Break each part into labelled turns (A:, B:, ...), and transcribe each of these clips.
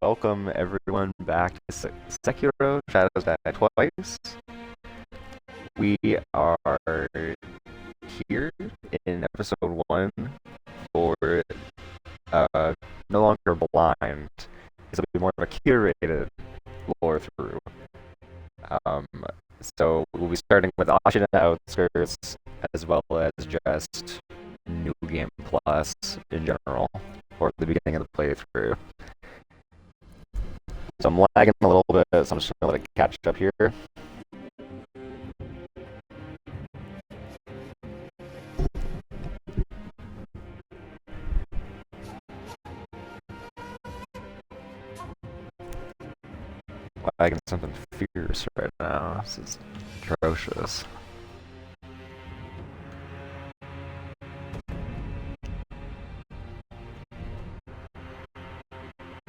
A: welcome everyone back to Sekiro Shadows Die Twice. We are here in episode 1 for no longer blind. This will be more of a curated Lorethrough. Um, so we'll be starting with Ashina Outskirts as well as just New Game Plus in general for the beginning of the playthrough. So I'm lagging a little bit, so I'm just gonna let it catch up here. Lagging something fierce right now. This is atrocious.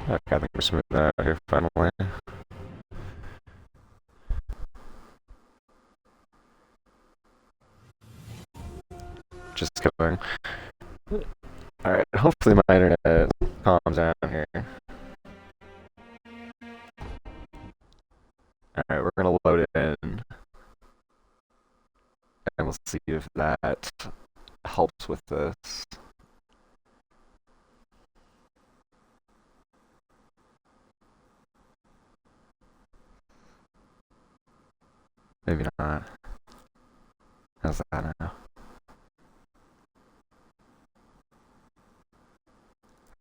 A: Okay, I think we're smooth out here finally. Just kidding. Alright, hopefully my internet calms down here. Alright, we're gonna load it in. And we'll see if that helps with this. Maybe not. How's that now?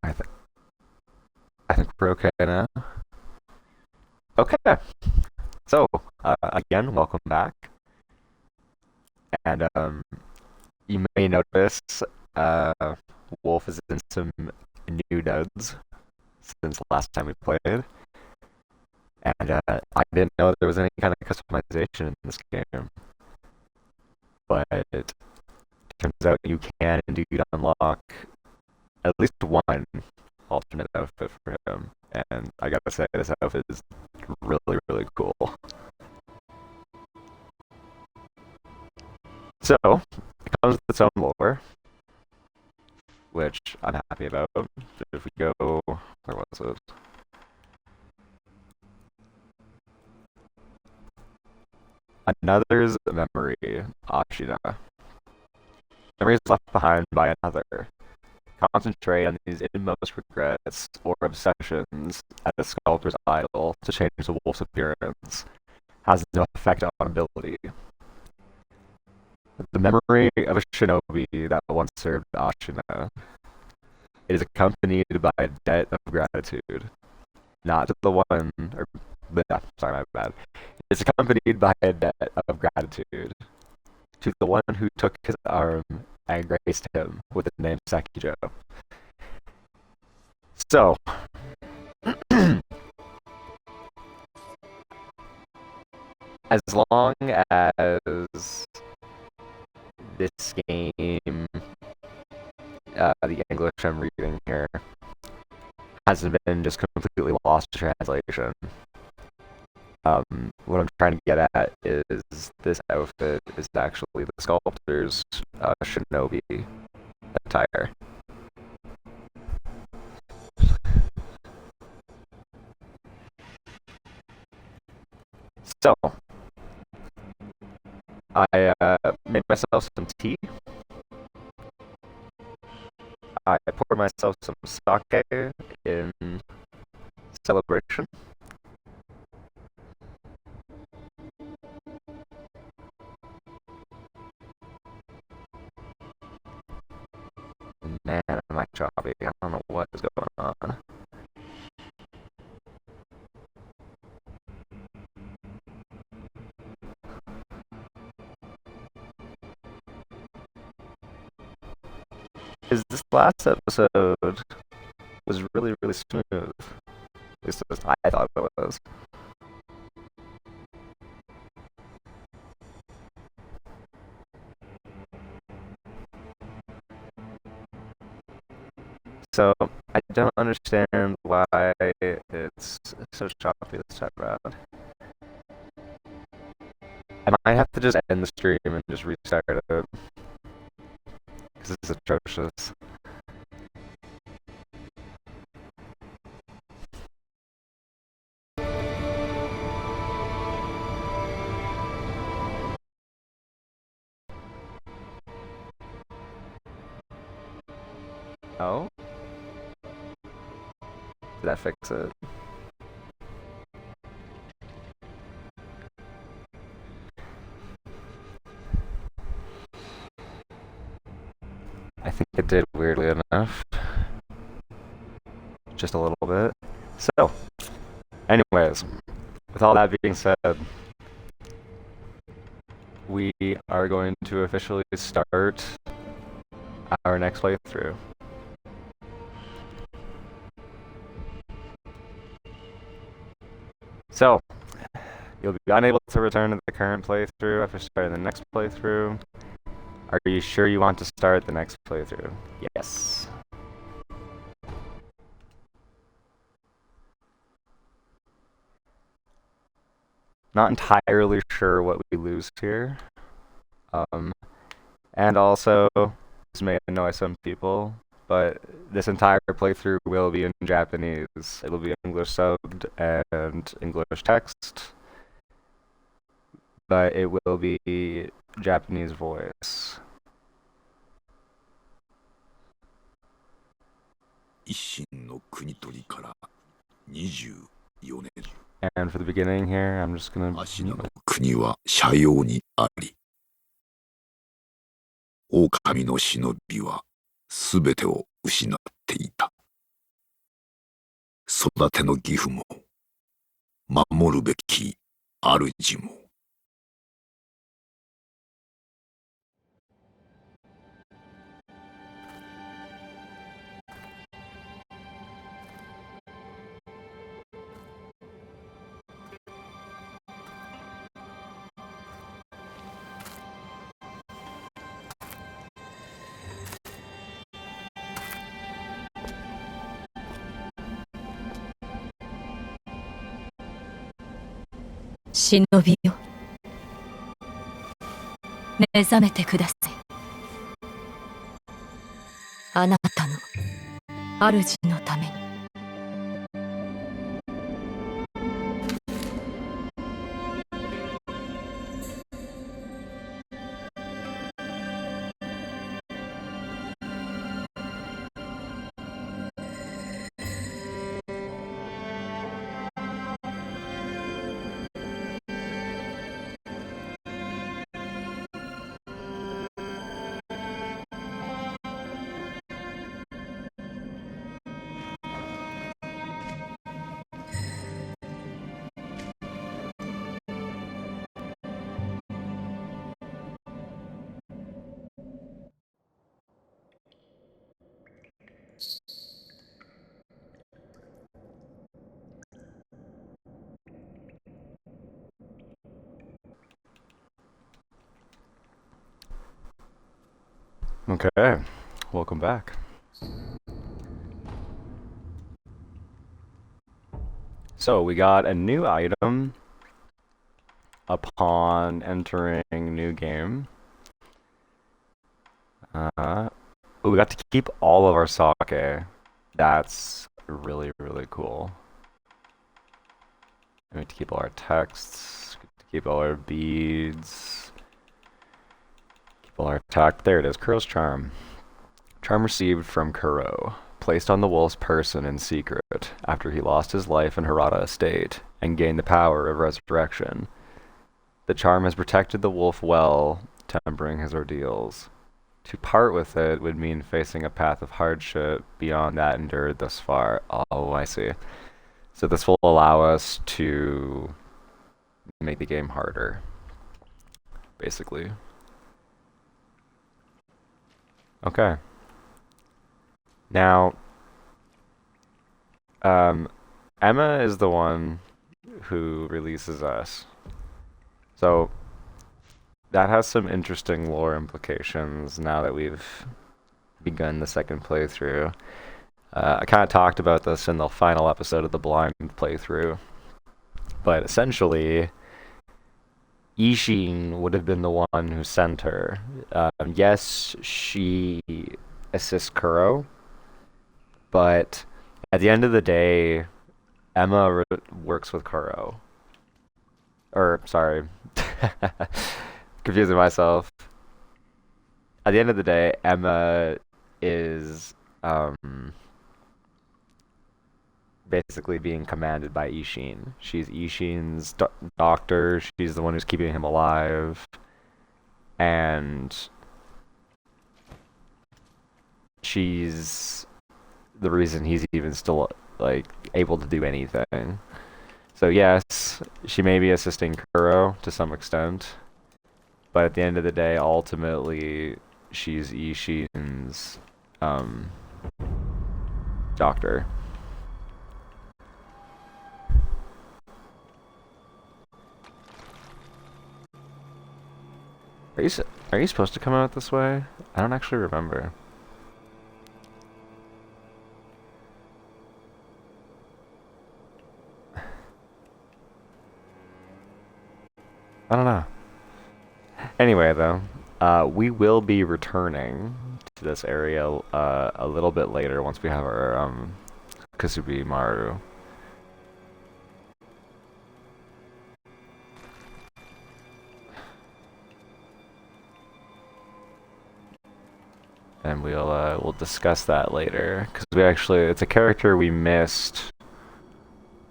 A: I think we're okay now. Okay. So, again, welcome back. And you may notice Wolf is in some new duds since the last time we played. And I didn't know there was any kind of customization in this game. But it turns out you can indeed unlock at least one alternate outfit for him. And I gotta say, this outfit is really, really cool. So, it comes with its own lore, which I'm happy about. If we go, where was it? Another's memory, Ashina. Memories left behind by another. Concentrate on these inmost regrets or obsessions at the sculptor's idol to change the wolf's appearance. Has no effect on ability. The memory of a shinobi that once served Ashina. It is accompanied by a debt of gratitude. Not to the one, or, sorry, my bad. It's accompanied by a debt of gratitude to the one who took his arm and graced him with the name Sekiro. So, as long as this game, the English I'm reading here, hasn't been just completely lost to translation, what I'm trying to get at is this outfit is actually the sculptor's shinobi attire. So, I made myself some tea. I poured myself some sake in celebration. Man, am I choppy. I don't know what is going on. This last episode was really, really smooth. At least I thought it was. So, I don't understand why it's so choppy this time around. I might have to just end the stream and just restart it. Because this is atrocious. Oh? Did that fix it? I think it did, weirdly enough. Just a little bit. So, anyways, with all that being said, we are going to officially start our next playthrough. So, you'll be unable to return to the current playthrough after starting the next playthrough. Are you sure you want to start the next playthrough? Yes. Not entirely sure what we lose here. And also, this may annoy some people, but this entire playthrough will be in Japanese. It will be English subbed and English text, but it will be Japanese voice.
B: 一心の国取りから24年。
A: And for the beginning here, I'm just gonna.
B: 芦名の国は斜陽にあり、狼の忍びはすべてを失っていた。育ての義父も、守るべき主も。
C: 忍びよ、目覚めてください。あなたの主のために。
A: Okay, welcome back. So we got a new item upon entering new game. We got to keep all of our sake. That's really, really cool. We have to keep all our texts, to keep all our beads, keep all our attack. There it is, Kuro's Charm. Charm received from Kuro, placed on the wolf's person in secret after he lost his life in Harada Estate and gained the power of resurrection. The charm has protected the wolf well, tempering his ordeals. To part with it would mean facing a path of hardship beyond that endured thus far. Oh, I see. So this will allow us to make the game harder, basically. Okay. Now, Emma is the one who releases us. So that has some interesting lore implications now that we've begun the second playthrough. I kind of talked about this in the final episode of the blind playthrough, but essentially, Ishin would have been the one who sent her. Yes, she assists Kuro, but at the end of the day, Emma works with Kuro. Or, sorry, confusing myself. At the end of the day, Emma is um, basically being commanded by Ishin. She's Ishin's doctor. She's the one who's keeping him alive. And she's the reason he's even still, like, able to do anything. So yes, she may be assisting Kuro to some extent, but at the end of the day, ultimately, she's Ishin's doctor. Are you supposed to come out this way? I don't actually remember. I don't know. Anyway, though, we will be returning to this area a little bit later once we have our Kasubi Maru. And we'll discuss that later, because it's a character we missed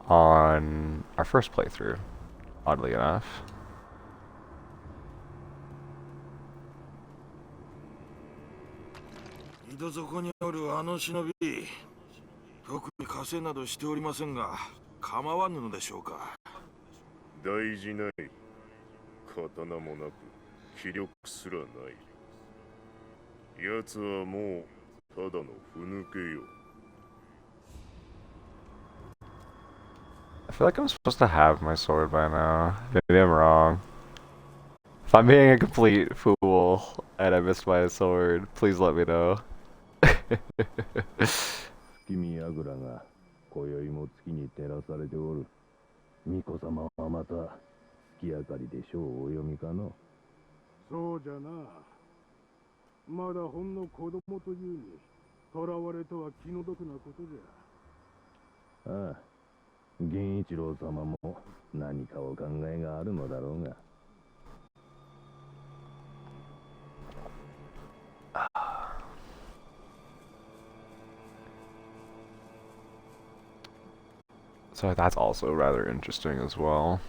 A: on our first playthrough, oddly enough.
D: 井戸底におるあの忍び、特に加勢などしておりませんが、構わぬのでしょうか。
E: 大事ない。刀もなく、気力すらない。奴はもうただのふぬけよ。
A: I feel like I'm supposed to have my sword by now. Maybe I'm wrong. If I'm being a complete fool and I missed my sword, please let me know.
B: 君櫓が今宵も月に照らされておる。巫女様はまた月明かりで書をお読みかの。
F: そうじゃな。まだほんの子供というに、囚われとは気の毒なことじゃ。
B: ああ、源一郎様も何かお考えがあるのだろうが。
A: So that's also rather interesting as well.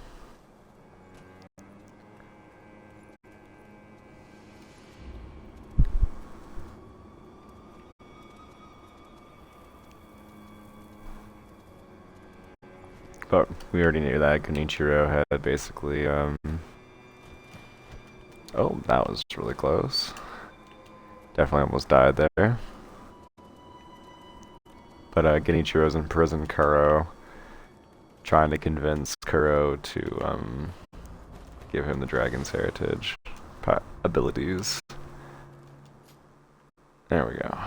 A: But we already knew that Genichiro had basically, oh, that was really close. Definitely almost died there. But Genichiro's in prison, Kuro, trying to convince Kuro to give him the dragon's heritage abilities. There we go.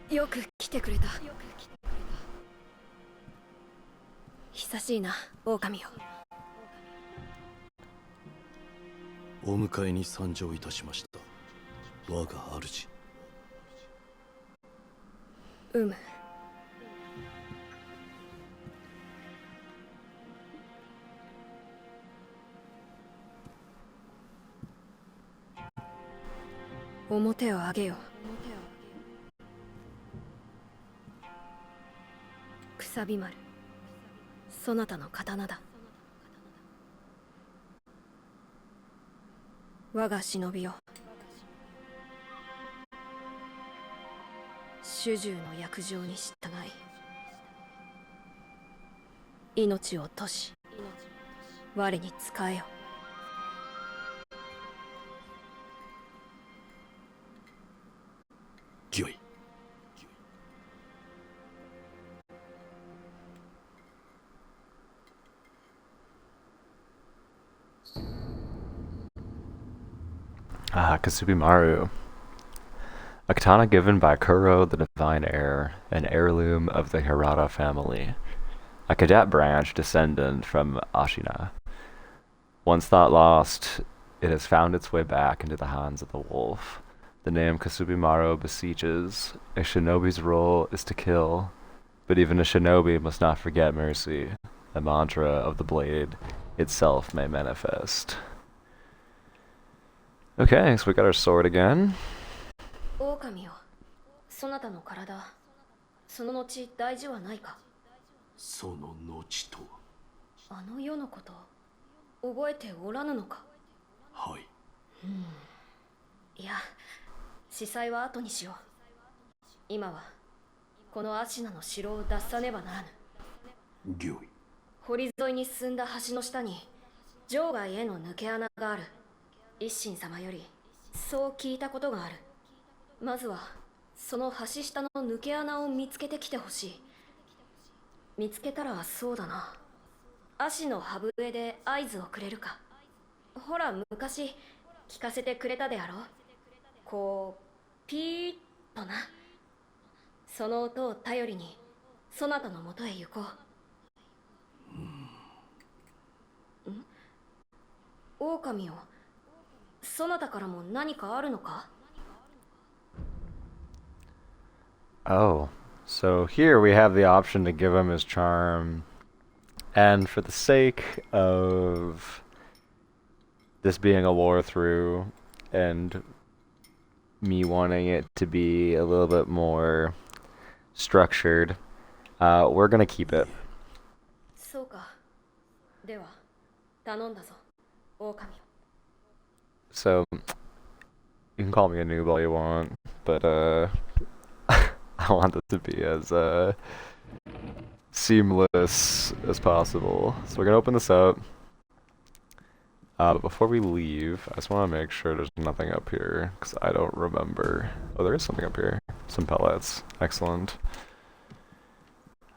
C: Yoく来てくれた。久しいな、狼よ。
G: お迎えに参上いたしました。我が主。
C: 表を上げよ。くさび丸、そなたの刀だ。我が忍びよ。主従の約定に従い、命を賭し、我に仕えよ。
G: 御意。
A: Kasubi Maru. A katana given by Kuro the Divine Heir, an heirloom of the Hirata family. A cadet branch descendant from Ashina. Once thought lost, it has found its way back into the hands of the wolf. The name Kasubi Maru beseeches. A shinobi's role is to kill. But even a shinobi must not forget mercy. The mantra of the blade itself may manifest. Okay, so we got our sword again.
C: 狼よ、そなたの体、その後大事はないか。
G: その後とは。
C: あの世のこと、覚えておらぬのか。
G: はい。
C: いや、司祭は後にしよう。今はこのアシナの城を脱さねばならぬ。
G: 御意。
C: 堀沿いに進んだ橋の下に場外への抜け穴がある。一心様よりそう聞いたことがある。まずはその橋下の抜け穴を見つけてきてほしい。見つけたらそうだな、足の歯笛で合図をくれるか。ほら昔聞かせてくれたであろう。こうピーッとな。その音を頼りにそなたのもとへ行こう。狼よ、そなたからも何かあるのか。
A: Oh, so here we have the option to give him his charm, and for the sake of this being a Lorethrough and me wanting it to be a little bit more structured, we're gonna keep it.
C: そうか。では頼んだぞ、狼よ。
A: So you can call me a noob all you want, but I want this to be as seamless as possible. So we're gonna open this up. But before we leave, I just want to make sure there's nothing up here, because I don't remember. Oh, there is something up here. Some pellets. Excellent.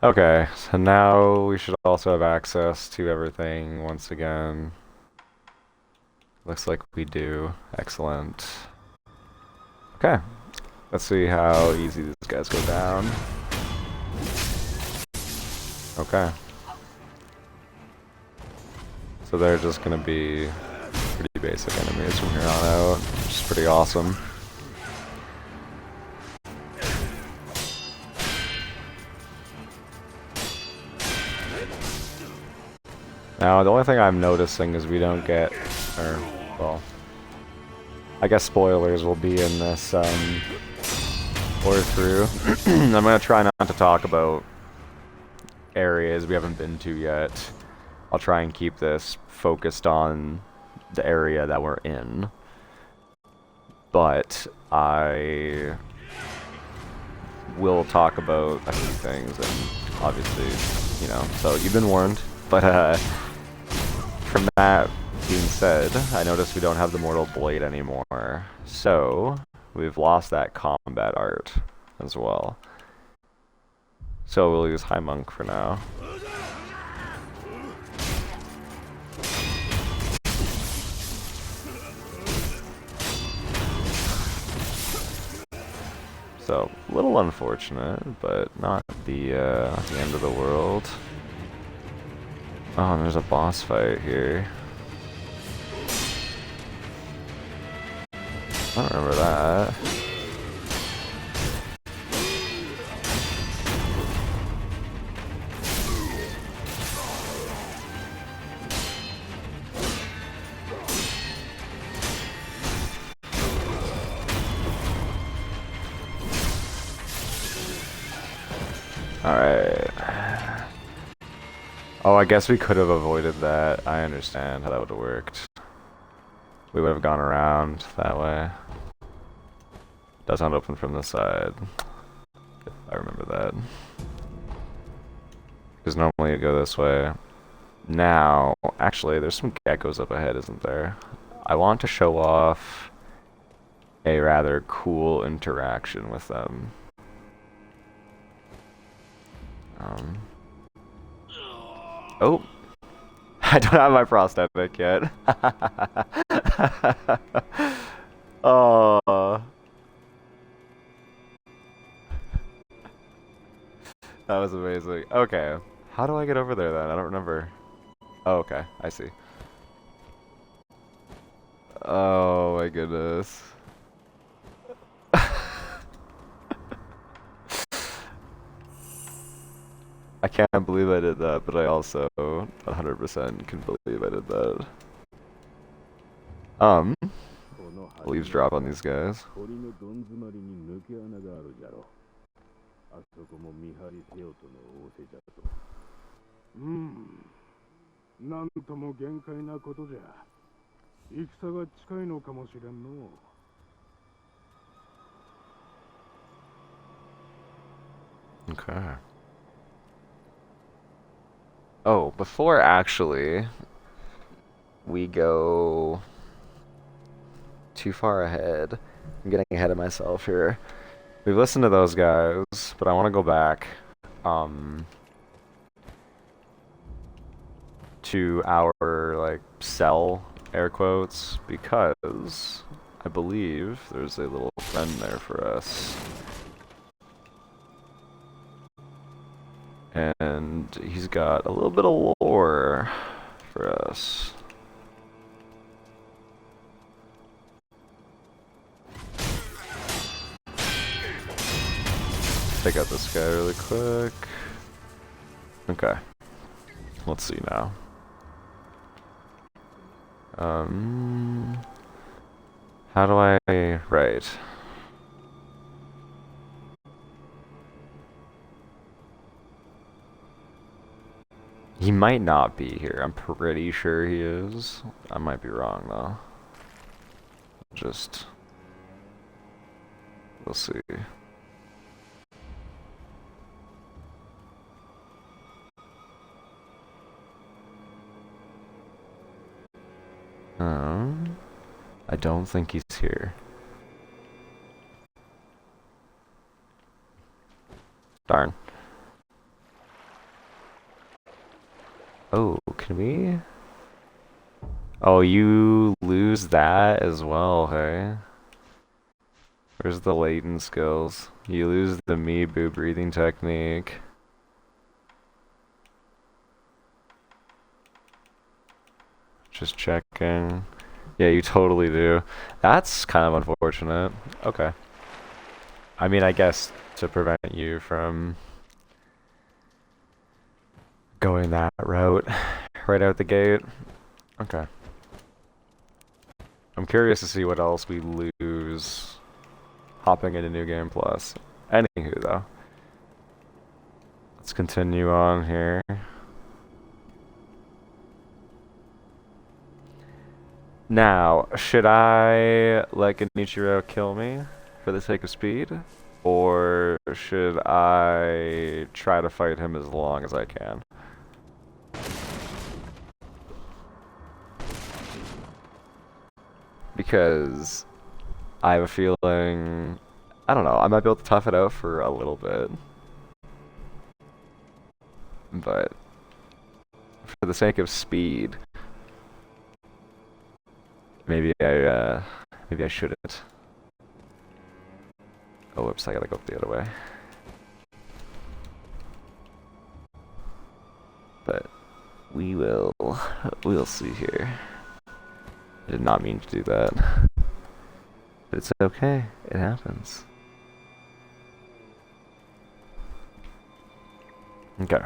A: Okay, so now we should also have access to everything once again. Looks like we do. Excellent. Okay. Let's see how easy these guys go down. Okay. So they're just gonna be pretty basic enemies from here on out, which is pretty awesome. Now, the only thing I'm noticing is we don't get, or, well, I guess spoilers will be in this, Lorethrough. I'm gonna try not to talk about areas we haven't been to yet. I'll try and keep this focused on the area that we're in. But I will talk about a few things, and obviously, you know, so you've been warned. But from that being said, I noticed we don't have the Mortal Blade anymore. So we've lost that combat art as well. So we'll use High Monk for now. So, a little unfortunate, but not the end of the world. Oh, and there's a boss fight here. I don't remember that. Alright. Oh, I guess we could have avoided that. I understand how that would have worked. We would have gone around that way. Does not open from this side. If I remember that. Because normally you go this way. Now, actually, there's some geckos up ahead, isn't there? I want to show off a rather cool interaction with them. Oh, I don't have my prosthetic yet. Oh, that was amazing. Okay, how do I get over there then? I don't remember. Oh, okay, I see. Oh my goodness. I can't believe I did that, but I also 100% can believe I did that.
B: この
A: I'll eavesdrop on these guys.
B: 堀のどん詰まりに抜け穴があるじゃろ。あそこも見張りせよとの仰せじゃと。
F: なんとも限界なことじゃ。戦が近いのかもしれんの。
A: Okay. Oh, before actually we go too far ahead, I'm getting ahead of myself here. We've listened to those guys, but I want to go back to our like cell, air quotes, because I believe there's a little friend there for us. And he's got a little bit of lore for us. Take out this guy really quick. Okay. Let's see now. How do I write? He might not be here. I'm pretty sure he is. I might be wrong though. Just we'll see. I don't think he's here. Darn. Oh, can we? Oh, you lose that as well, hey? Where's the latent skills? You lose the Mibu breathing technique. Just checking. Yeah, you totally do. That's kind of unfortunate. Okay. I mean, I guess to prevent you from going that route right out the gate. Okay. I'm curious to see what else we lose hopping into New Game Plus. Anywho, though. Let's continue on here. Now, should I let Genichiro kill me for the sake of speed? Or should I try to fight him as long as I can? Because I have a feeling, I don't know, I might be able to tough it out for a little bit. But for the sake of speed, maybe I shouldn't. Oh, whoops, I gotta go the other way. But we'll see here. I did not mean to do that. But it's okay, it happens. Okay.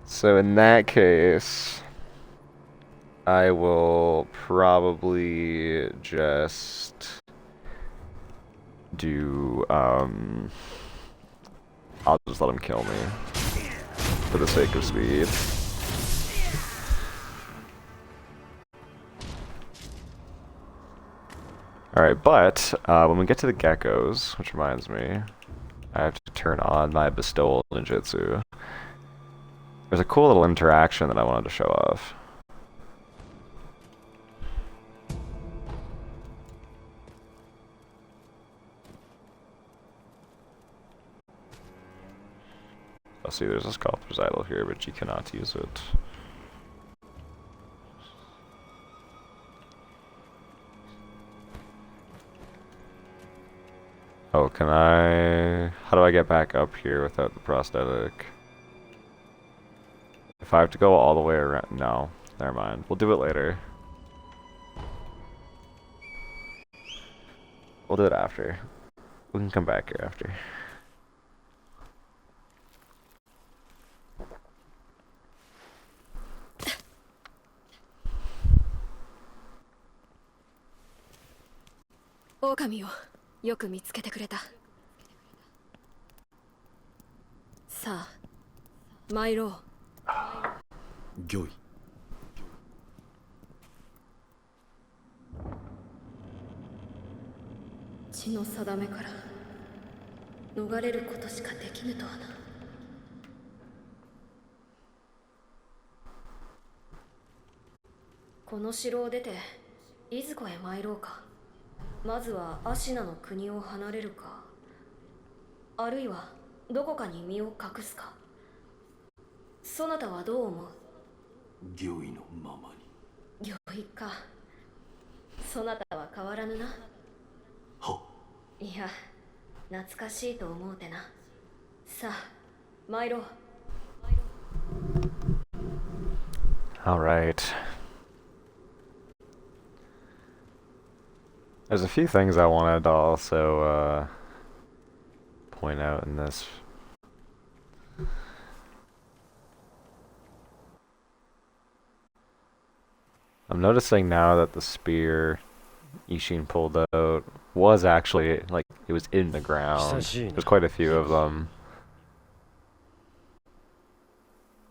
A: So in that case, I will probably just do, I'll just let him kill me for the sake of speed. Alright, but when we get to the geckos, which reminds me, I have to turn on my bestowal ninjutsu. There's a cool little interaction that I wanted to show off. I'll see there's a sculptor's idol here, but you cannot use it. Oh, can I... How do I get back up here without the prosthetic? If I have to go all the way around... No. Never mind. We'll do it later. We'll do it after. We can come back here after.
C: 狼をよく見つけてくれた。さあ、参ろう。
G: 御意。
C: 血の定めから逃れることしかできぬとはな。この城を出ていずこへ参ろうか。まずはアシナの国を離れるか、あるいはどこかに身を隠すか。そなたはどう思う？
G: 御意のままに。
C: 御意か。そなたは変わらぬな。
G: は。
C: いや、懐かしいと思うてな。さあ、参ろう。
A: Alright. There's a few things I wanted to also point out in this. I'm noticing now that the spear Ishin pulled out was actually, like, it was in the ground. There's quite a few of them.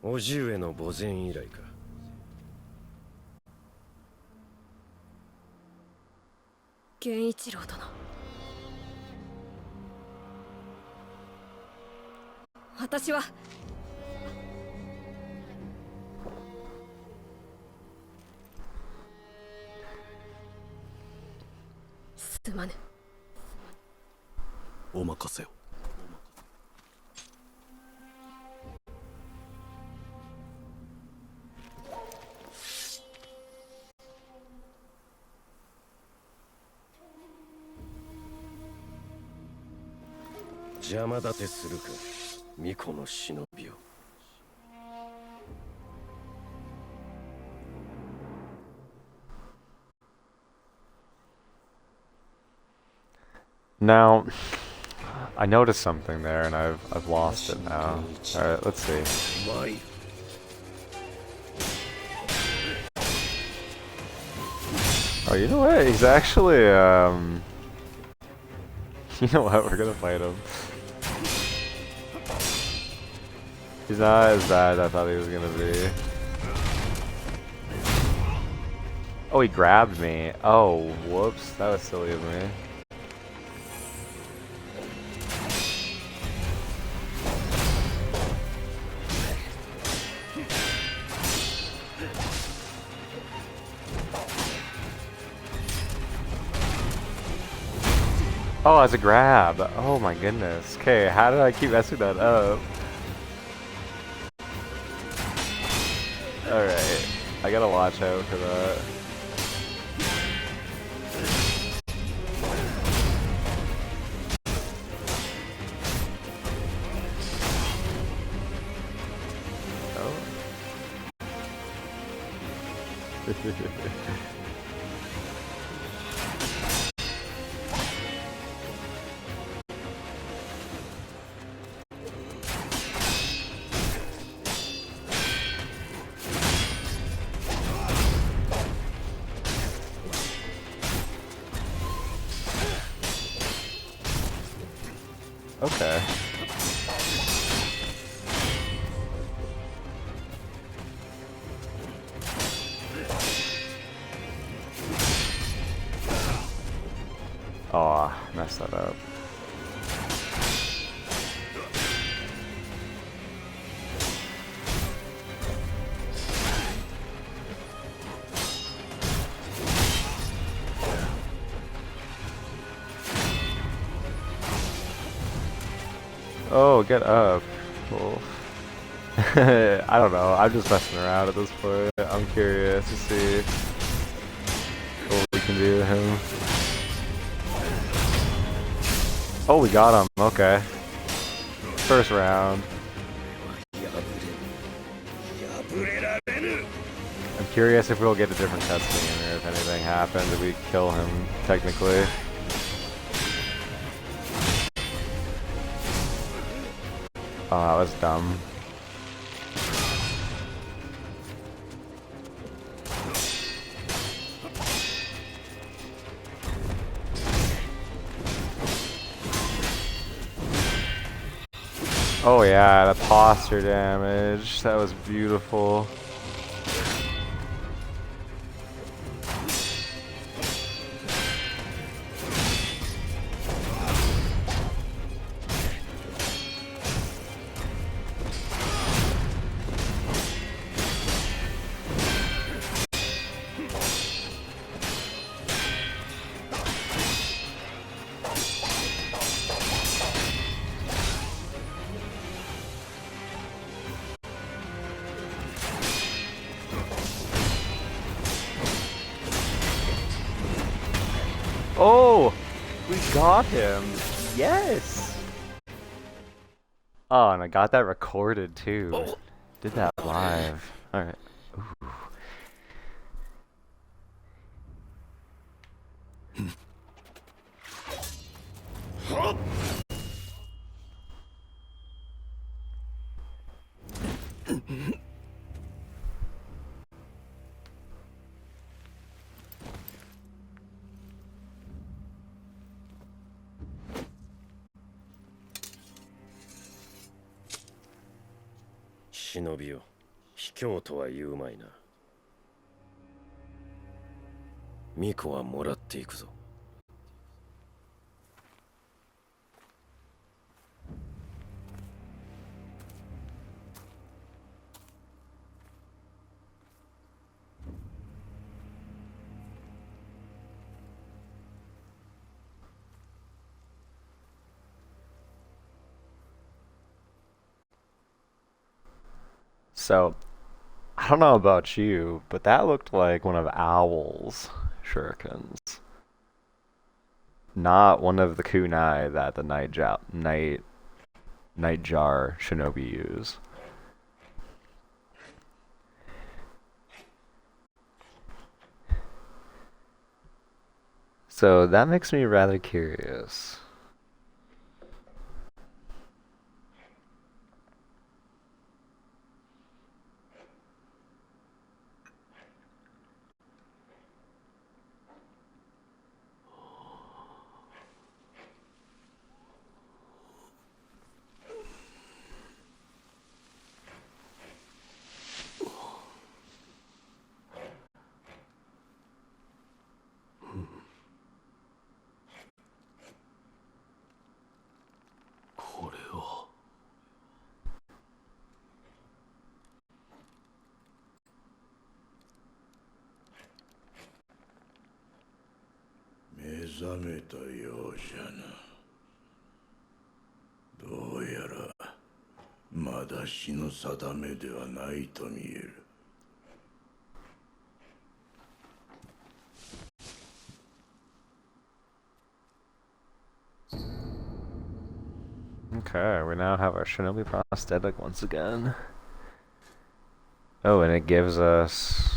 H: 叔父上の墓前以来か。
C: 源一郎殿。私はすまぬ。
G: お任せを。
H: 邪魔立てするか、巫女の忍びを。
A: Now, I noticed something there, and I've lost it now. All right, let's see. Oh, you know what? He's actually you know what? We're gonna fight him. He's not as bad as I thought he was gonna be. Oh, he grabbed me. Oh, whoops. That was silly of me. Oh, as a grab. Oh my goodness. Okay, how did I keep messing that up? Alright. I gotta watch out for that. Oh. Okay. Oh, messed that up. Oh, get up. Cool. I don't know. I'm just messing around at this point. I'm curious to see what we can do to him. Oh, we got him. Okay. First round. I'm curious if we'll get a different cutscene or if anything happens if we kill him, technically. Oh, that was dumb. Oh yeah, the posture damage. That was beautiful. Oh! We got him! Yes! Oh, and I got that recorded too. Did that live. Alright. Ooh.
H: 忍びよ、卑怯とは言うまいな。巫女はもらっていくぞ。
A: So, I don't know about you, but that looked like one of Owl's shurikens. Not one of the kunai that the Nightjar shinobi use. So that makes me rather curious.
B: 目覚めたようじゃな。どうやらまだ死の定めではないと見える。
A: Okay, we now have our shinobi prosthetic once again. Oh, and it gives us...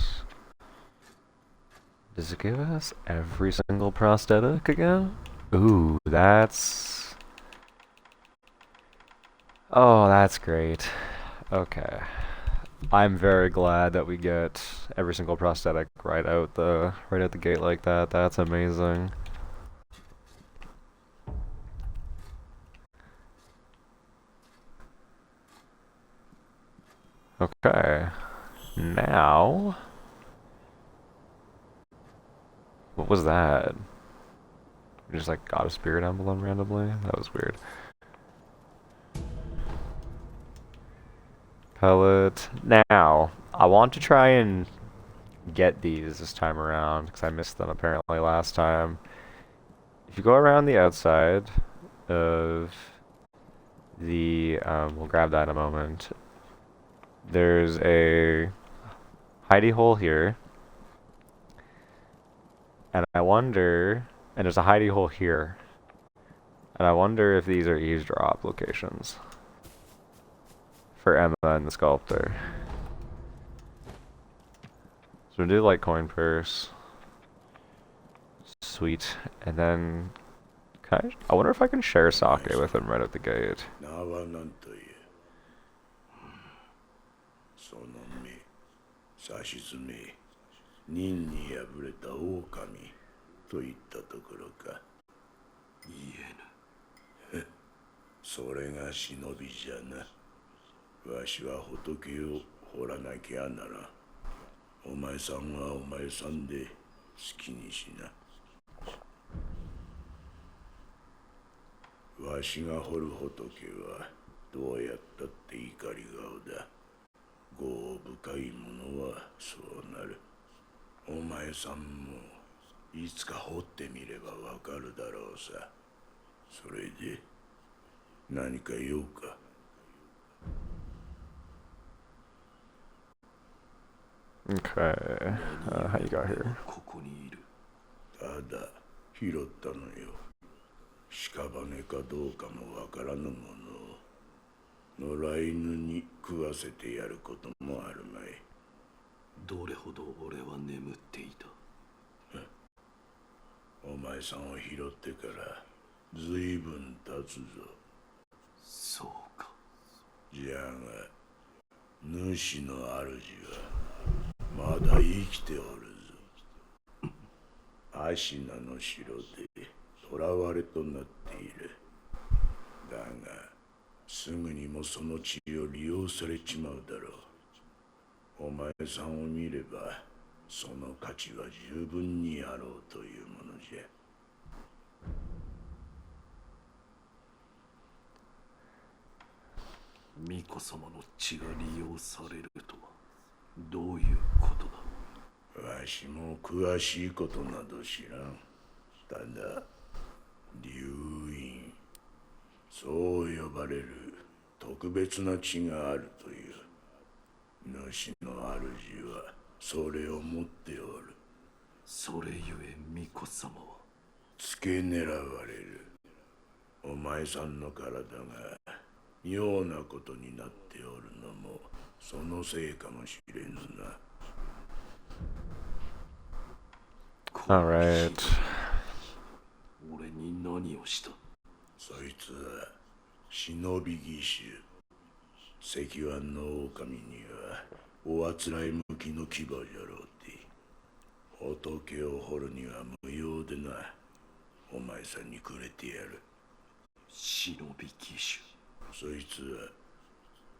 A: Does it give us every single prosthetic again? Ooh, that's... Oh, that's great. Okay. I'm very glad that we get every single prosthetic right out the gate like that. That's amazing. Okay. Now... What was that? We just like got a spirit emblem randomly? That was weird. Pellet. Now, I want to try and get these this time around, because I missed them apparently last time. If you go around the outside of the... we'll grab that in a moment. There's a hidey hole here. And I wonder... And there's a hidey hole here. And I wonder if these are eavesdrop locations. For Emma and the sculptor. So we do like coin purse. Sweet. And then I wonder if I can share sake with him right at the gate.
B: 名は何という。その目、さしずめ、任に敗れた狼といったところか。言えぬ。それが忍びじゃな。わしは仏を掘らなきゃなら。お前さんはお前さんで好きにしな。わしが掘る仏はどうやったって怒り顔だ。業深いものはそうなる。お前さんもいつか掘ってみればわかるだろうさ。それで何か用か。
A: Okay. How you got here?
B: ここにいる。ただ拾ったのよ。屍かどうかもわからぬものを野良犬に食わせてやることもあるまい。
G: どれほど俺は眠っていた。
B: お前さんを拾ってからずいぶん経つぞ。
G: そうか。
B: じゃが主の主はまだ生きておるぞ。アシナの城で囚われとなっている。だがすぐにもその地を利用されちまうだろう。お前さんを見ればその価値は十分にあろうというものじゃ。
G: 巫女様の血が利用されるとはどういうことだ。
B: わしも詳しいことなど知らん。ただ流院、そう呼ばれる特別な血があるという。主の主はそれを持っておる。
G: それゆえ巫女様は
B: 付け狙われる。お前さんの体が妙なことになっておるのもそのせいかもしれぬな。
A: Alright.
G: 俺に何をした。
B: そいつは忍び義手。石腕の狼にはおあつらい向きの牙じゃろうて。仏を掘るには無用でな。お前さんにくれてやる。
G: 忍び義手。
B: そいつは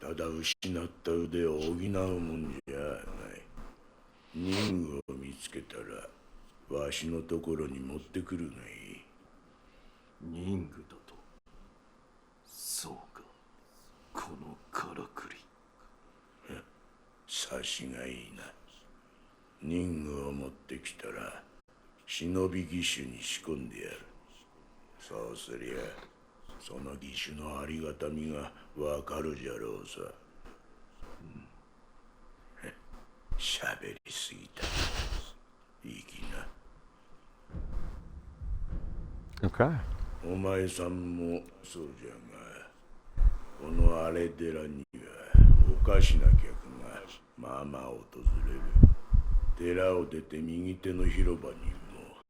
B: ただ失った腕を補うもんじゃない。任務を見つけたらわしのところに持ってくるがいい。
G: 任具だと。そうか。このからくり。
B: 察しがいいな。任具を持ってきたら忍び義手に仕込んでやる。そうすりゃその義手のありがたみがわかるじゃろうさ。喋りすぎた。いいきな。
A: Okay.
B: お前さんもそうじゃが、この荒れ寺にはおかしな客がまあまあ訪れる。寺を出て右手の広場にも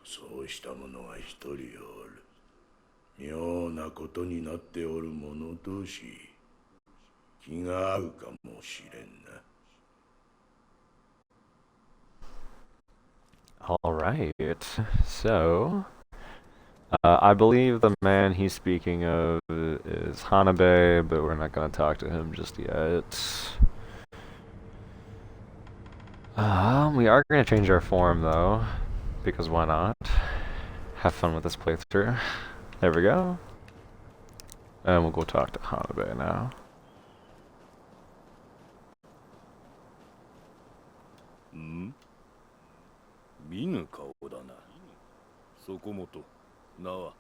B: そうした者が一人おる。妙なことになっておる者同士、気が合うかもしれんな。
A: Alright. So, I believe the man he's speaking of is Hanabe, but we're not going to talk to him just yet. We are going to change our form, though, because why not? Have fun with this playthrough. There we go. And we'll go talk to Hanabe now.
E: 見ぬ顔だな。そこもと名は。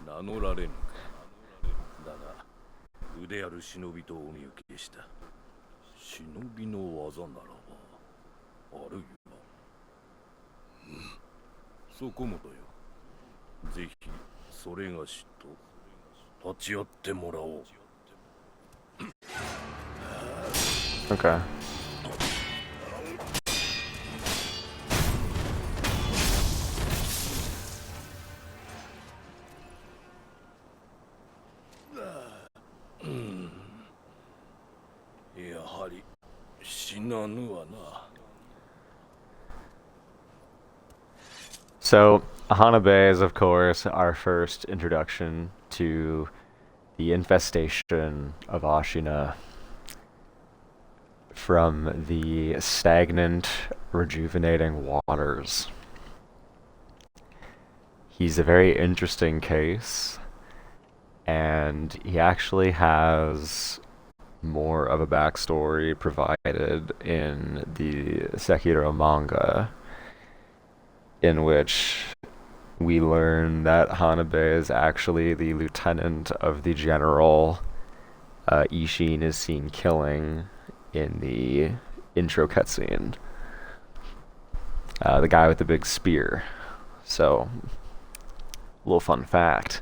E: 名乗られぬか。だが腕ある忍びとお見受けした。忍びの技ならばあるよな。そこもとよ。ぜひそれがしと立ち会ってもらおう。
A: Okay. So, Hanabe is, of course, our first introduction to the infestation of Ashina from the stagnant, rejuvenating waters. He's a very interesting case, and he actually has more of a backstory provided in the Sekiro manga, in which we learn that Hanabe is actually the lieutenant of the general Ishin is seen killing in the intro cutscene. The guy with the big spear. So, a little fun fact.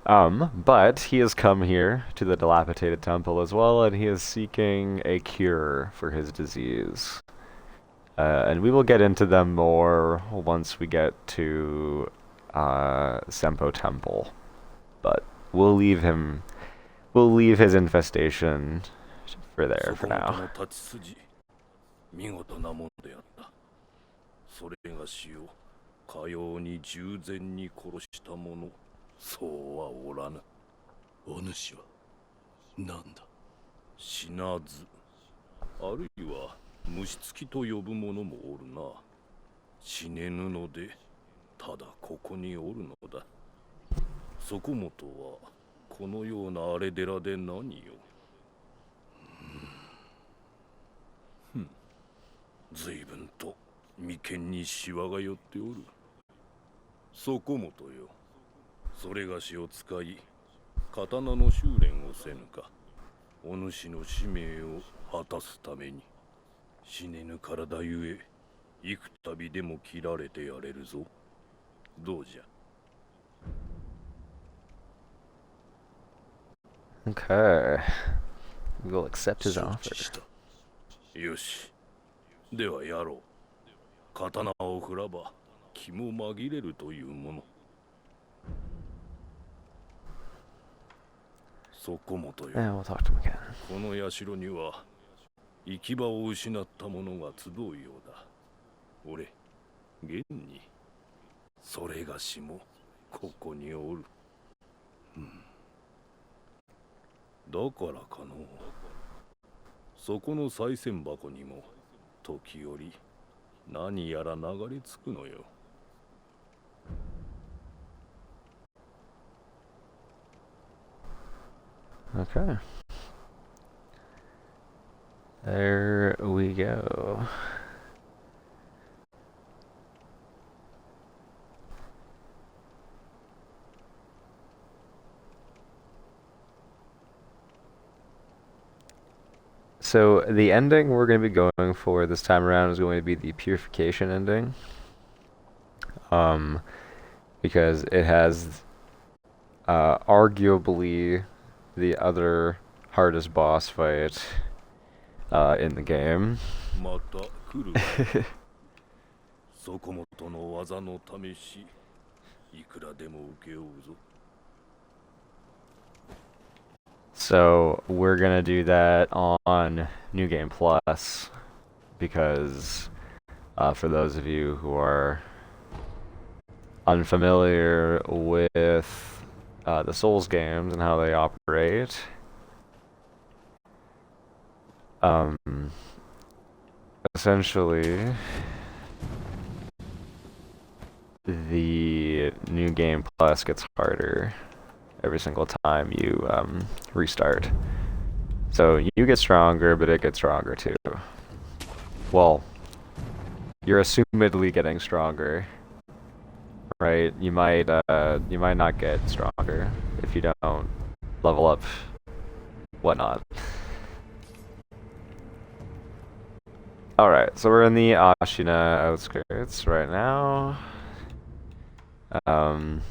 A: But he has come here to the dilapidated temple as well, and he is seeking a cure for his disease. And we will get into them more once we get to Senpo Temple. But we'll leave his infestation for there for now.
E: そうはおらぬ。お主は何だ？死なず、あるいは虫つきと呼ぶ者もおるな。死ねぬので、ただここにおるのだ。そこもとはこのような荒れ寺で何よ。随分と眉間にシワが寄っておる。そこもとよ。 それがしを使い、刀の修練をせぬか、お主の使命を果たすために、死ねぬ体ゆえ、幾度でも切られてやれるぞ。どうじゃ。
A: Okay. We will accept his offer.
E: よし。ではやろう。刀を振らば、気も紛れるというもの。 そこもとよ。
A: we'll talk to him again.
E: この社には行き場を失った者が集うようだ。俺、現にそれがしもここにおる。だからかの。そこの賽銭箱にも時折何やら流れ着くのよ。
A: Okay. There we go. So the ending we're going to be going for this time around is going to be the purification ending. Because it has arguably the other hardest boss fight in the game. So we're gonna do that on New Game Plus because for those of you who are unfamiliar with the Souls games and how they operate. Essentially, the New Game Plus gets harder every single time you restart. So you get stronger, but it gets stronger too. Well, you're assumedly getting stronger. Right, you might not get stronger if you don't level up, whatnot. All right, so we're in the Ashina Outskirts right now. Or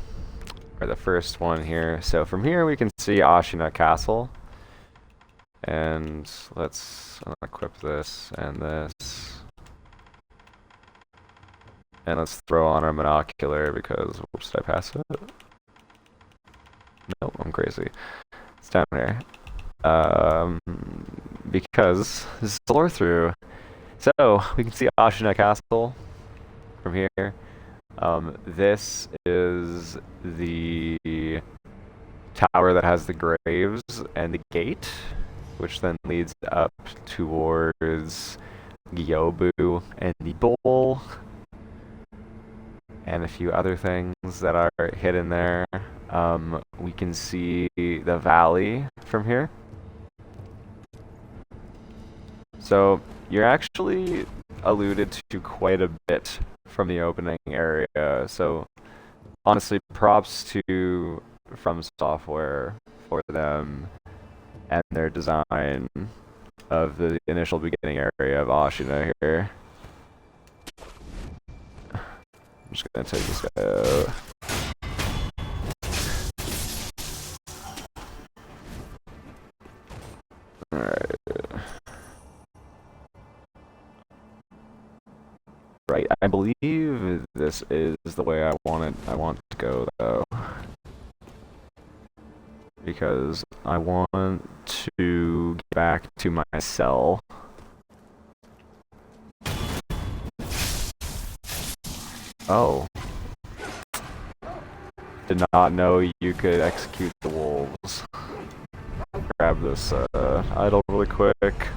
A: the first one here. So from here we can see Ashina Castle. And let's equip this and this. And let's throw on our monocular because, whoops, did I pass it? No, I'm crazy. It's down here. Because this is Lorethrough. So, we can see Ashina Castle from here. This is the tower that has the graves and the gate, which then leads up towards Gyobu and the bowl, and a few other things that are hidden there. We can see the valley from here. So you're actually alluded to quite a bit from the opening area. So honestly, props to From Software for them and their design of the initial beginning area of Ashina here. I'm just gonna take this guy out. Alright. Right, I believe this is the way I want to go though. Because I want to get back to my cell. Oh. Did not know you could execute the wolves. Grab this idol really quick.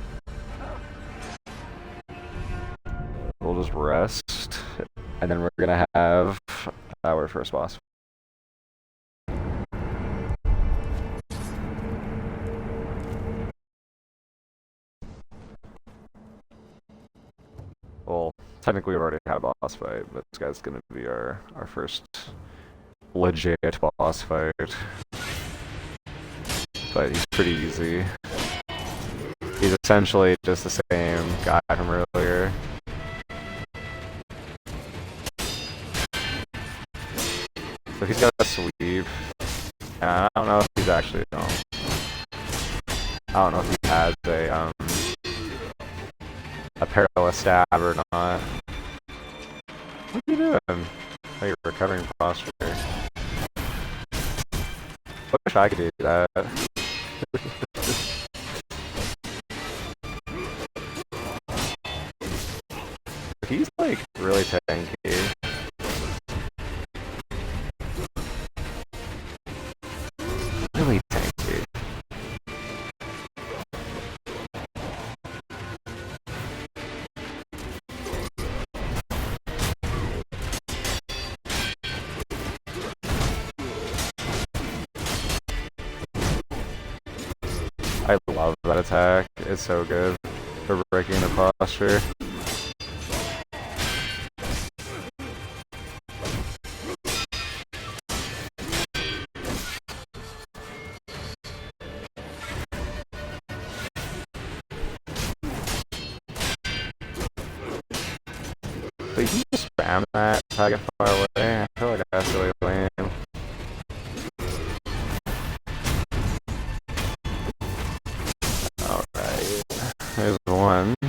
A: We'll just rest. And then we're gonna have our first boss. Well, technically we already had a boss fight, but this guy's gonna be our first legit boss fight. But he's pretty easy. He's essentially just the same guy from earlier. So he's got a sweep. And I don't know if he's actually I don't know if he has a perilous stab or not. What are you doing? Oh, you're recovering posture. I wish I could do that. He's like really tanky. Really tanky. I love that attack. It's so good for breaking the posture. But you just spam that if I get far away. I feel like that's really lame. Alright. There's one. You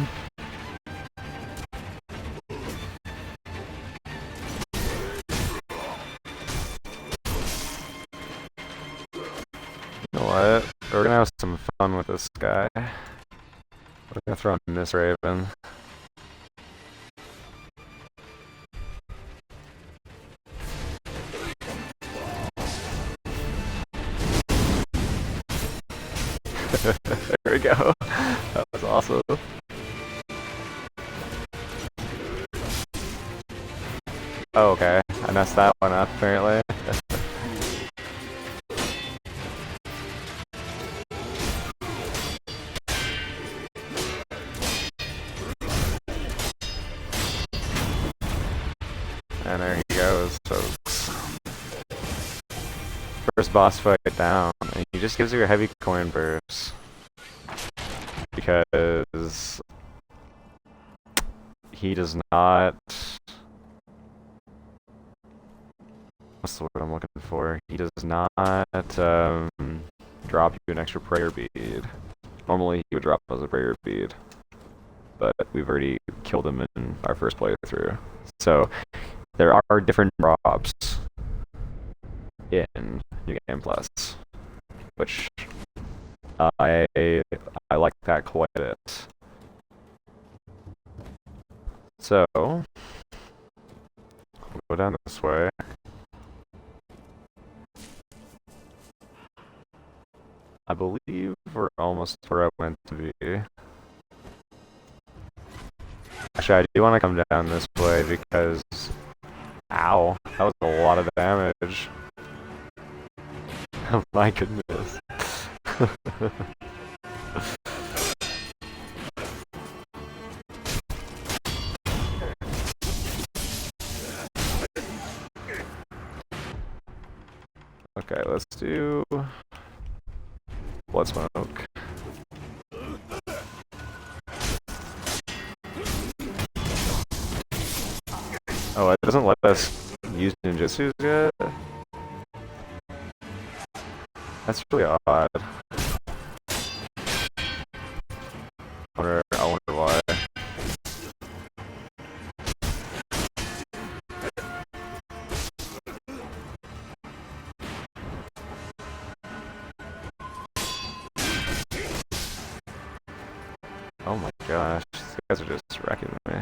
A: know what? We're gonna have some fun with this guy. We're gonna throw in this Raven. There we go. That was awesome. Oh, okay. I messed that one up, apparently. And there he goes, folks. First boss fight down, and he just gives you a heavy coin burst. Because he does not... What's the word I'm looking for? He does not drop you an extra prayer bead. Normally he would drop us a prayer bead, but we've already killed him in our first playthrough. So there are different drops in New Game Plus, which I like that quite a bit. So we'll go down this way. I believe we're almost where I went to be. Actually, I do want to come down this way because... Ow, that was a lot of damage. Oh my goodness. Okay, let's do... Blood smoke. Oh, it doesn't let us use ninjutsus yet? That's really odd. I wonder why. Oh my gosh, these guys are just wrecking me.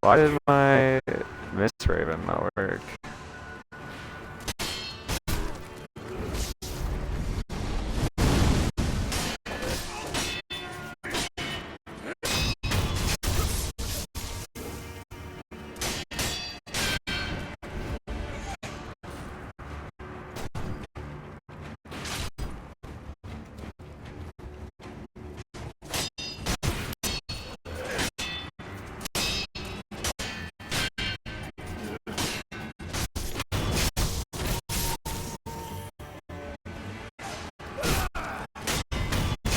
A: Why did my Mist Raven not work?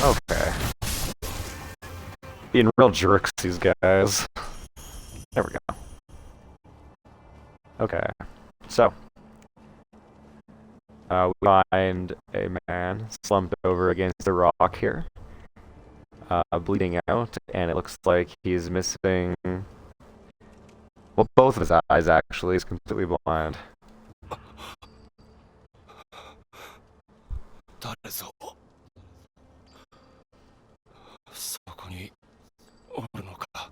A: Okay. Being real jerks, these guys. There we go. Okay. So. We find a man slumped over against a rock here. Bleeding out, and it looks like he's missing... Well, both of his eyes, actually. He's completely blind.
H: 誰ぞそこにおるのか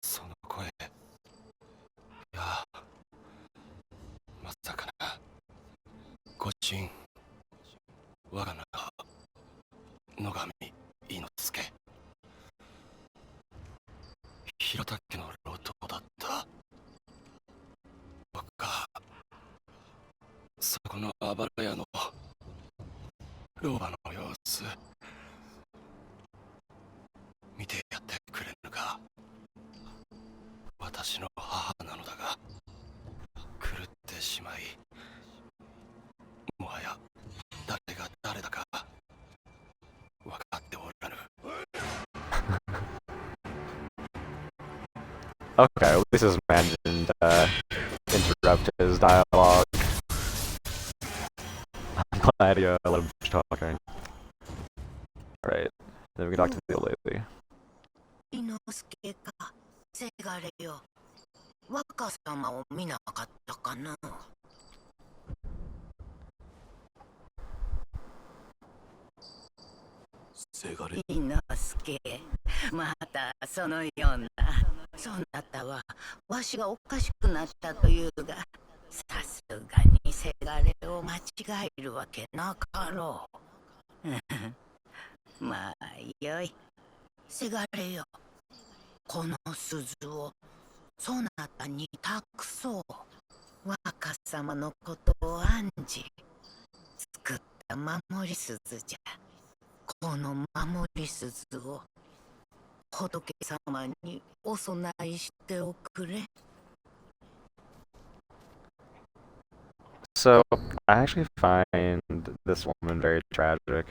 H: その声いやまさかなご神我が名は野上伊之助平田家の老頭だった僕がそこのあばら屋の老婆の様子見てやってくれぬか私の母なのだが狂ってしまいもはや誰が誰だか分かっておらぬ
A: Okay, at least this man didn't interrupt his dialogue. I'm glad you let him finish talking. Alright, then we can talk to the old lady.
I: 伊之助か、せがれよ。若様を見なかったかな。
G: せがれ
I: 伊之助、またそのような。そなたはわしがおかしくなったというが、さすがにせがれを間違えるわけなかろう。まあよい。せがれよ、この鈴をそなたに託そう。若様のことを案じ作った守り鈴じゃ。この守り鈴を仏様にお供えしておくれ。
A: So, I actually find this woman very tragic.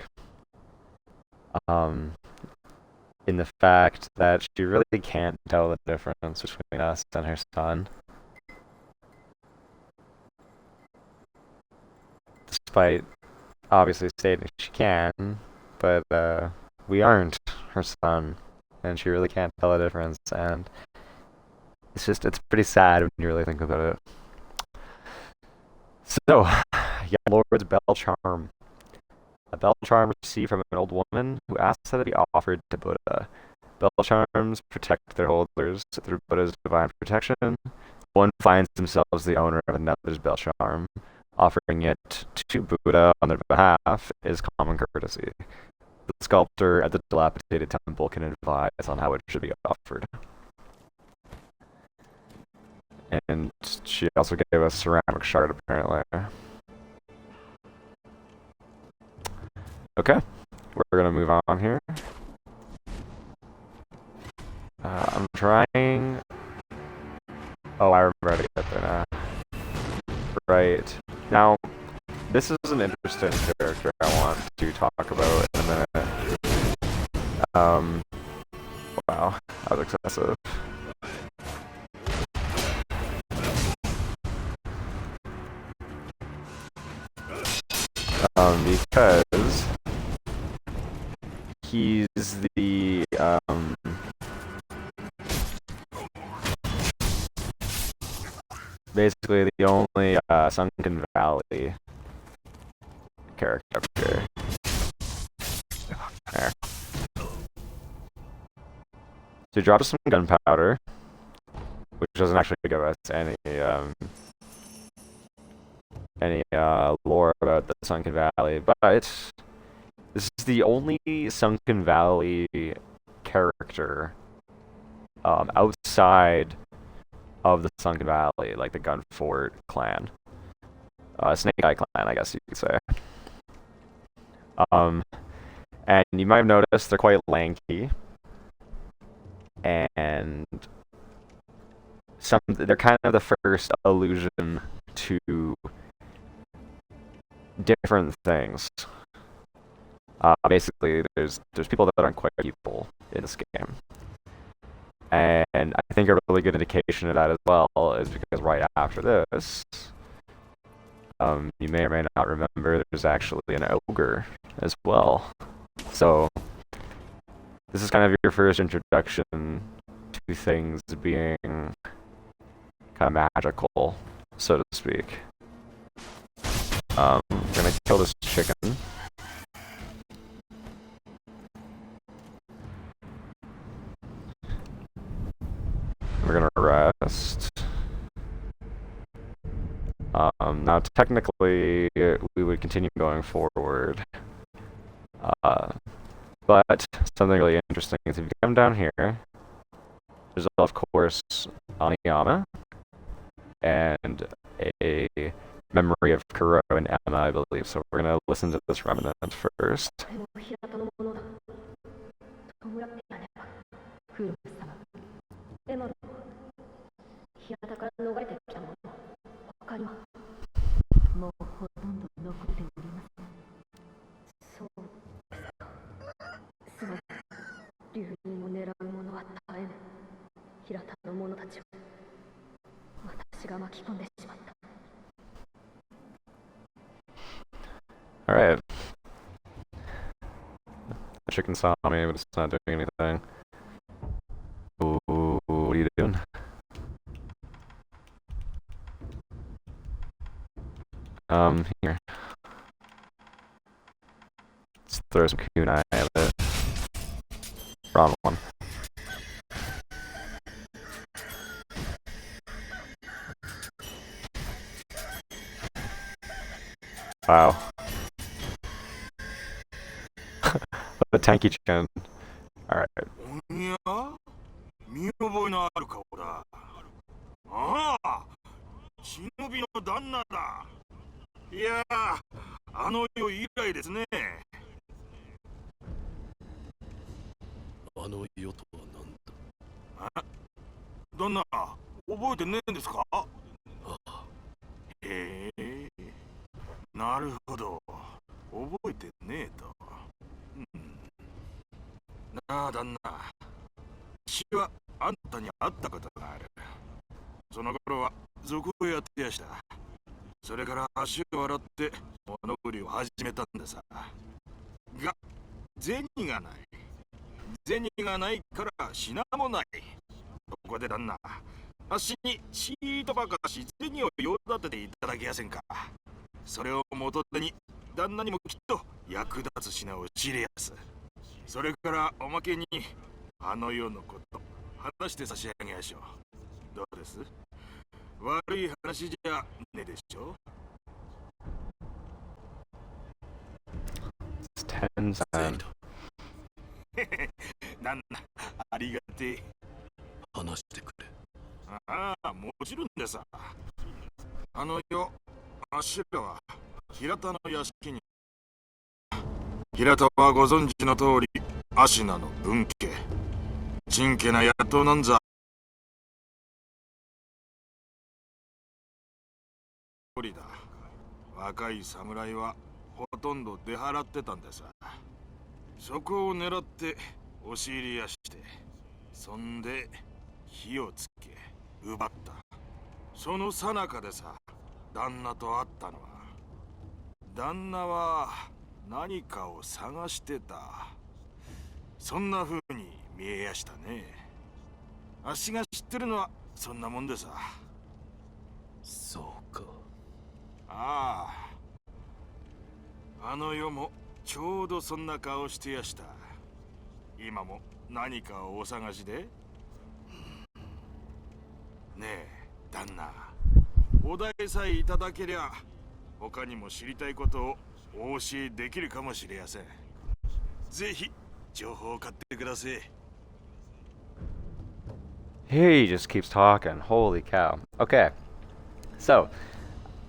A: in the fact that she really can't tell the difference between us and her son. Despite obviously stating she can, but we aren't her son, and she really can't tell the difference, and it's pretty sad when you really think about it. So, yeah, Lord's Bell Charm. A bell charm received from an old woman who asked that it be offered to Buddha. Bell charms protect their holders through Buddha's divine protection. One finds themselves the owner of another's bell charm. Offering it to Buddha on their behalf is common courtesy. The sculptor at the dilapidated temple can advise on how it should be offered. And she also gave us a ceramic shard, apparently. Okay, we're gonna move on here. I'm trying... Oh, I remember how to get there now. Right. Now, this is an interesting character I want to talk about in a minute. Wow, that was excessive. Because he's the, basically the only, Sunken Valley character here. There. So he dropped us some gunpowder, which doesn't actually give us any lore about the Sunken Valley, but this is the only Sunken Valley character outside of the Sunken Valley, like the Gunfort clan. Snake Eye clan, I guess you could say. And you might have noticed they're quite lanky. And they're kind of the first allusion to different things. Basically, there's people that aren't quite people in this game. And I think a really good indication of that as well is because right after this, you may or may not remember there's actually an ogre as well. So this is kind of your first introduction to things being kind of magical, so to speak. I'm gonna kill this chicken. We're gonna rest. Now technically we would continue going forward. But something really interesting is if you come down here, there's of course Aniyama and a memory of Kuro and Emma, I believe. So we're gonna listen to this remnant first. Alright. The chicken saw me, but it's not doing anything. Ooh, what are you doing? Here. Let's throw some kunai at it. Wrong one. Wow. The tanky chicken. Alright.
D: はあんたに会ったことがある。その頃は賊をやってやした。それから足を洗って物売りを始めたんでさ。が、銭がない。銭がないから品もない。そこで旦那、足にちーとばかし銭を用立てていただけやせんか。それを元手に旦那にもきっと役立つ品を仕入れやす。それからおまけにあの世のこと話して差し上げやしょう。どうです？悪い話じゃねえでしょ。
A: 10 cents.
D: なんな、ありがてえ。
G: 話してくれ。
D: ああ、もちろんでさ。あの世、アシュラは平田の屋敷に。平田はご存知の通り、アシナの分家。ちんけな野党なんざ。通りだ。若い侍はほとんど出払ってたんでさ。そこを狙って押し入りやして、そんで火をつけ奪った。その最中でさ、旦那と会ったのは。旦那は何かを探してた。そんな風に見えやしたね。あっしが知ってるのはそんなもんでさ。
G: そうか。
D: ああ、あの世もちょうどそんな顔してやした。今も何かをお探しで？ねえ、旦那。お題さえいただけりゃ、他にも知りたいことをお教えできるかもしれやせん。ぜひ、情報を買ってください。
A: He just keeps talking. Holy cow. Okay. So,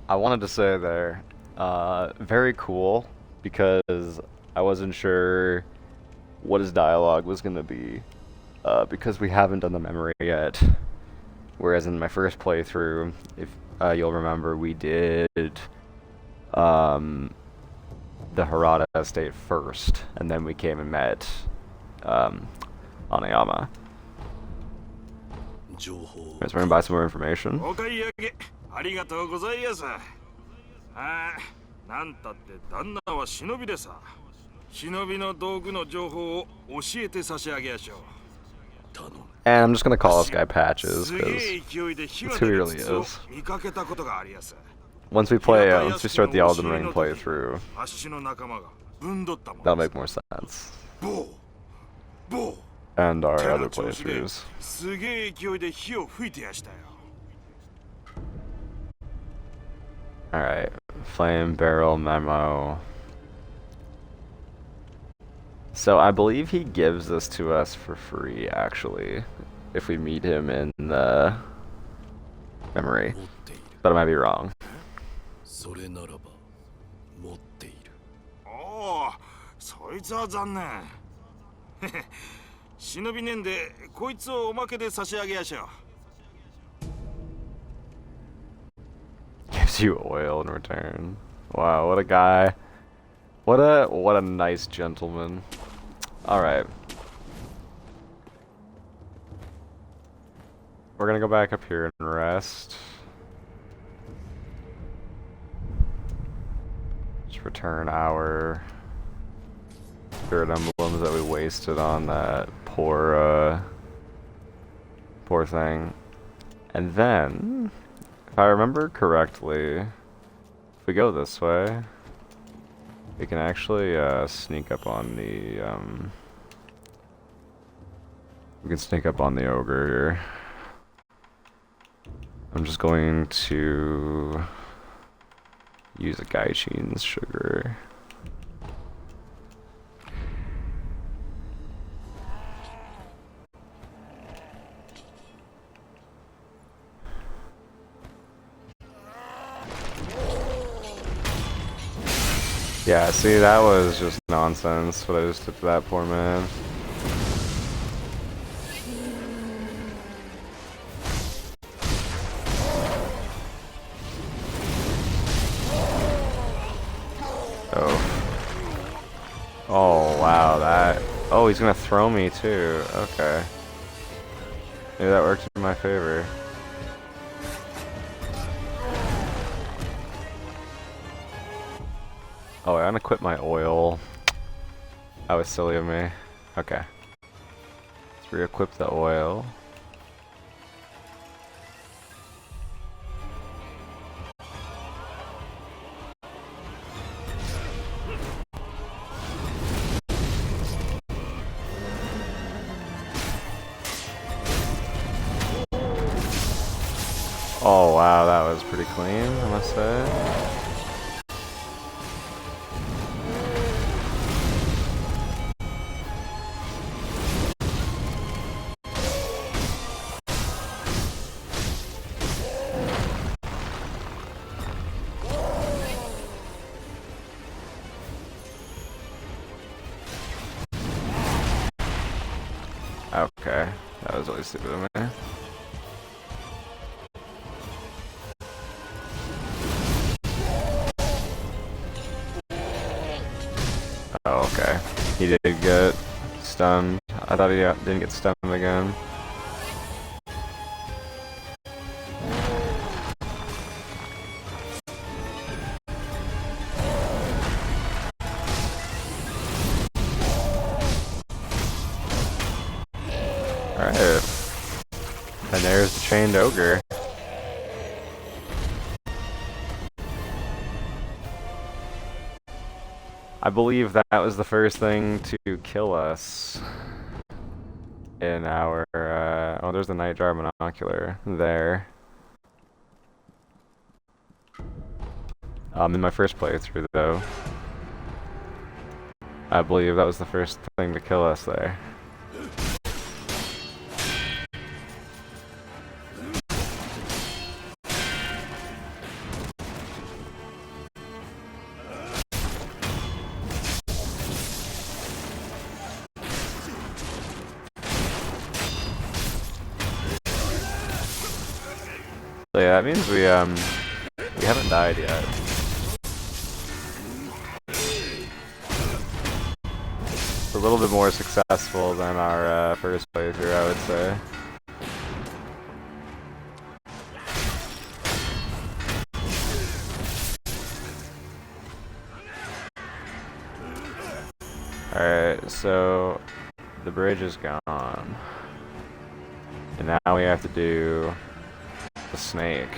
A: I wanted to say there, very cool, because I wasn't sure what his dialogue was going to be, because we haven't done the memory yet. Whereas in my first playthrough, if you'll remember, we did the Harada estate first, and then we came and met Anayama. Let's run by some more information.
D: ありがとうございます。ああ、なんたって旦那は忍びでさ。忍びの道具の情報を教えて差し上げやしょう。
A: And I'm just gonna call this guy Patches, because that's who he really is. Once we start the Elden Ring playthrough, that'll make more sense. And our other playthroughs. Alright, Flame Barrel Memo. So I believe he gives this to us for free, actually, if we meet him in the memory. But I might be wrong.
D: Oh, そいつは残念。忍びねんで、こいつをおまけで差し上げやしょう。
A: Gives you oil in return. Wow, what a guy. What a nice gentleman. Alright. We're gonna go back up here and rest. Just return our spirit emblems that we wasted on that poor thing. And then, if I remember correctly, if we go this way, we can actually sneak up on the we can sneak up on the ogre here. I'm just going to use a Gaichin's sugar. Yeah, see, that was just nonsense, what I just did to that poor man. Oh, wow, that... Oh, he's gonna throw me, too. Okay. Maybe that works in my favor. Oh, I unequipped my oil. That was silly of me. Okay. Let's re-equip the oil. Oh wow, that was pretty clean, I must say. Okay, that was really stupid of me. Oh, okay. He did get stunned. I thought he didn't get stunned again. Alright. And there's the chained ogre. I believe that was the first thing to kill us in our, oh, there's the Nightjar Monocular there. In my first playthrough, though, I believe that was the first thing to kill us there. So yeah, that means we haven't died yet. It's a little bit more successful than our first playthrough, I would say. Alright, so the bridge is gone. And now we have to do the snake.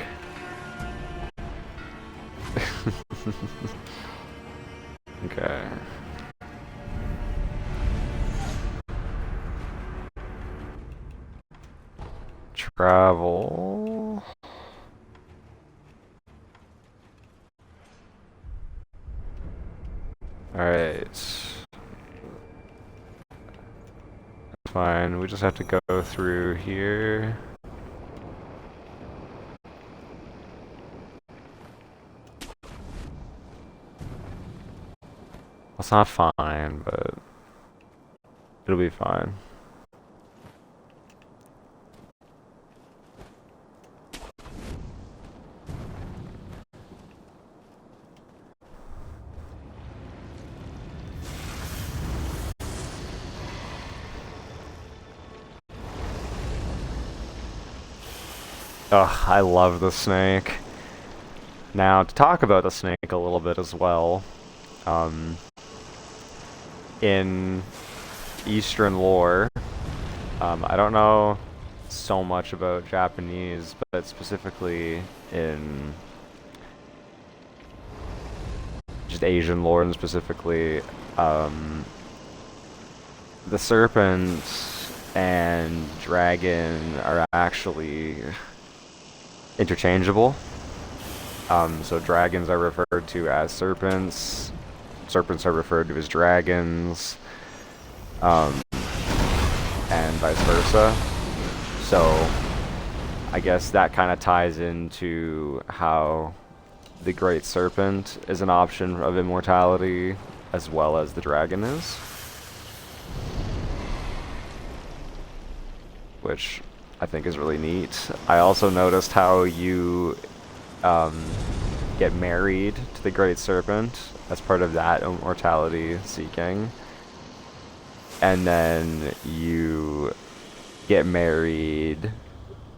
A: Okay. Travel. Alright. Fine, we just have to go through here. It's not fine, but it'll be fine. Ugh, I love the snake. Now, to talk about the snake a little bit as well, in Eastern lore, I don't know so much about Japanese, but specifically in just Asian lore and specifically, the serpent and dragon are actually interchangeable. So dragons are referred to as serpents, serpents are referred to as dragons, and vice versa. So I guess that kind of ties into how the Great Serpent is an option of immortality as well as the dragon is. Which I think is really neat. I also noticed how you get married to the Great Serpent as part of that immortality seeking. And then you get married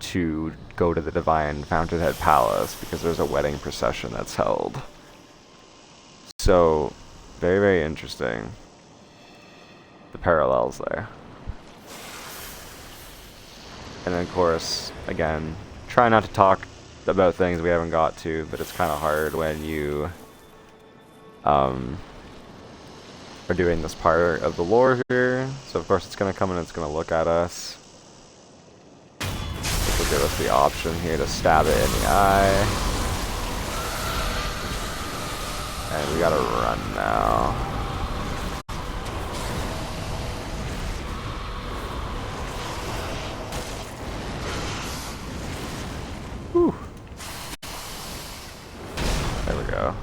A: to go to the Divine Fountainhead Palace because there's a wedding procession that's held. So, very, very interesting. The parallels there. And then, of course, again, try not to talk about things we haven't got to, but it's kind of hard when you are doing this part of the lore here. So, of course, it's going to come and it's going to look at us. This will give us the option here to stab it in the eye. And we gotta run now. Whew. There we go.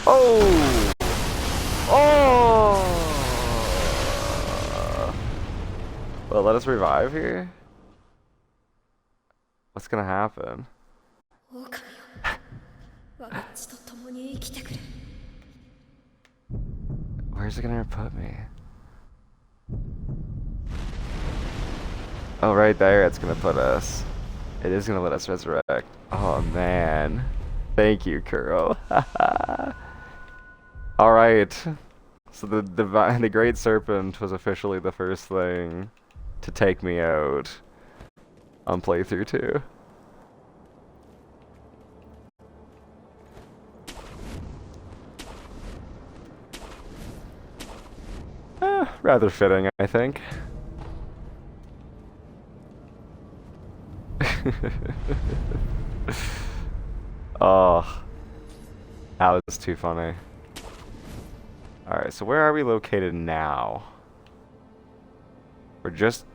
A: Oh! Oh! Well, let us revive here. What's gonna happen? Where's it gonna put me? Oh, right there it's gonna put us. It is gonna let us resurrect. Oh man. Thank you, Kuro. Alright. So the Great Serpent was officially the first thing to take me out on playthrough 2. Rather fitting, I think. Oh, that was too funny. Alright, so where are we located now? We're just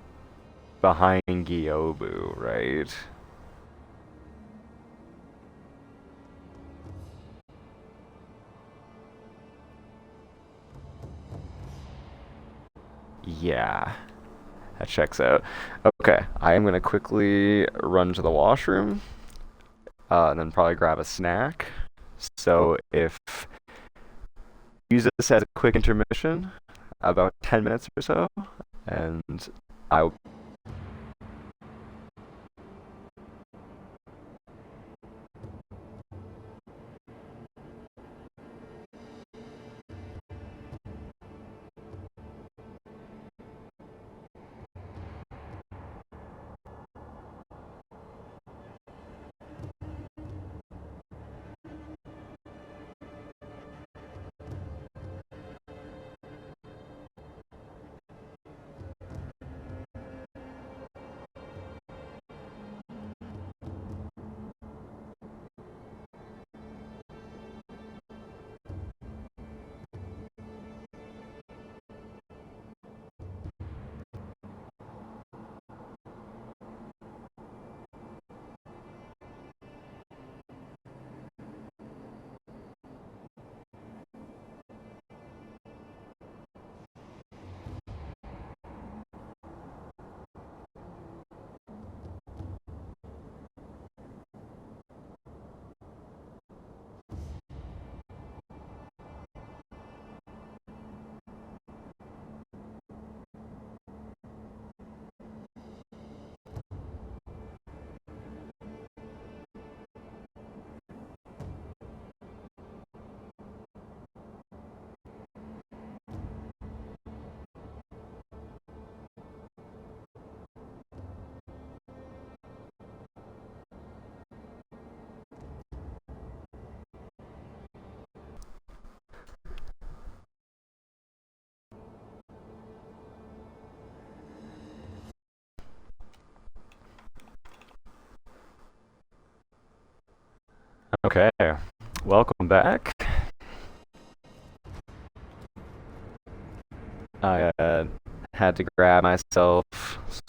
A: behind Gyobu, right? Yeah, that checks out. Okay, I am gonna quickly run to the washroom, and then probably grab a snack. So if use this as a quick intermission, about 10 minutes or so, and I'll Okay, welcome back. I had to grab myself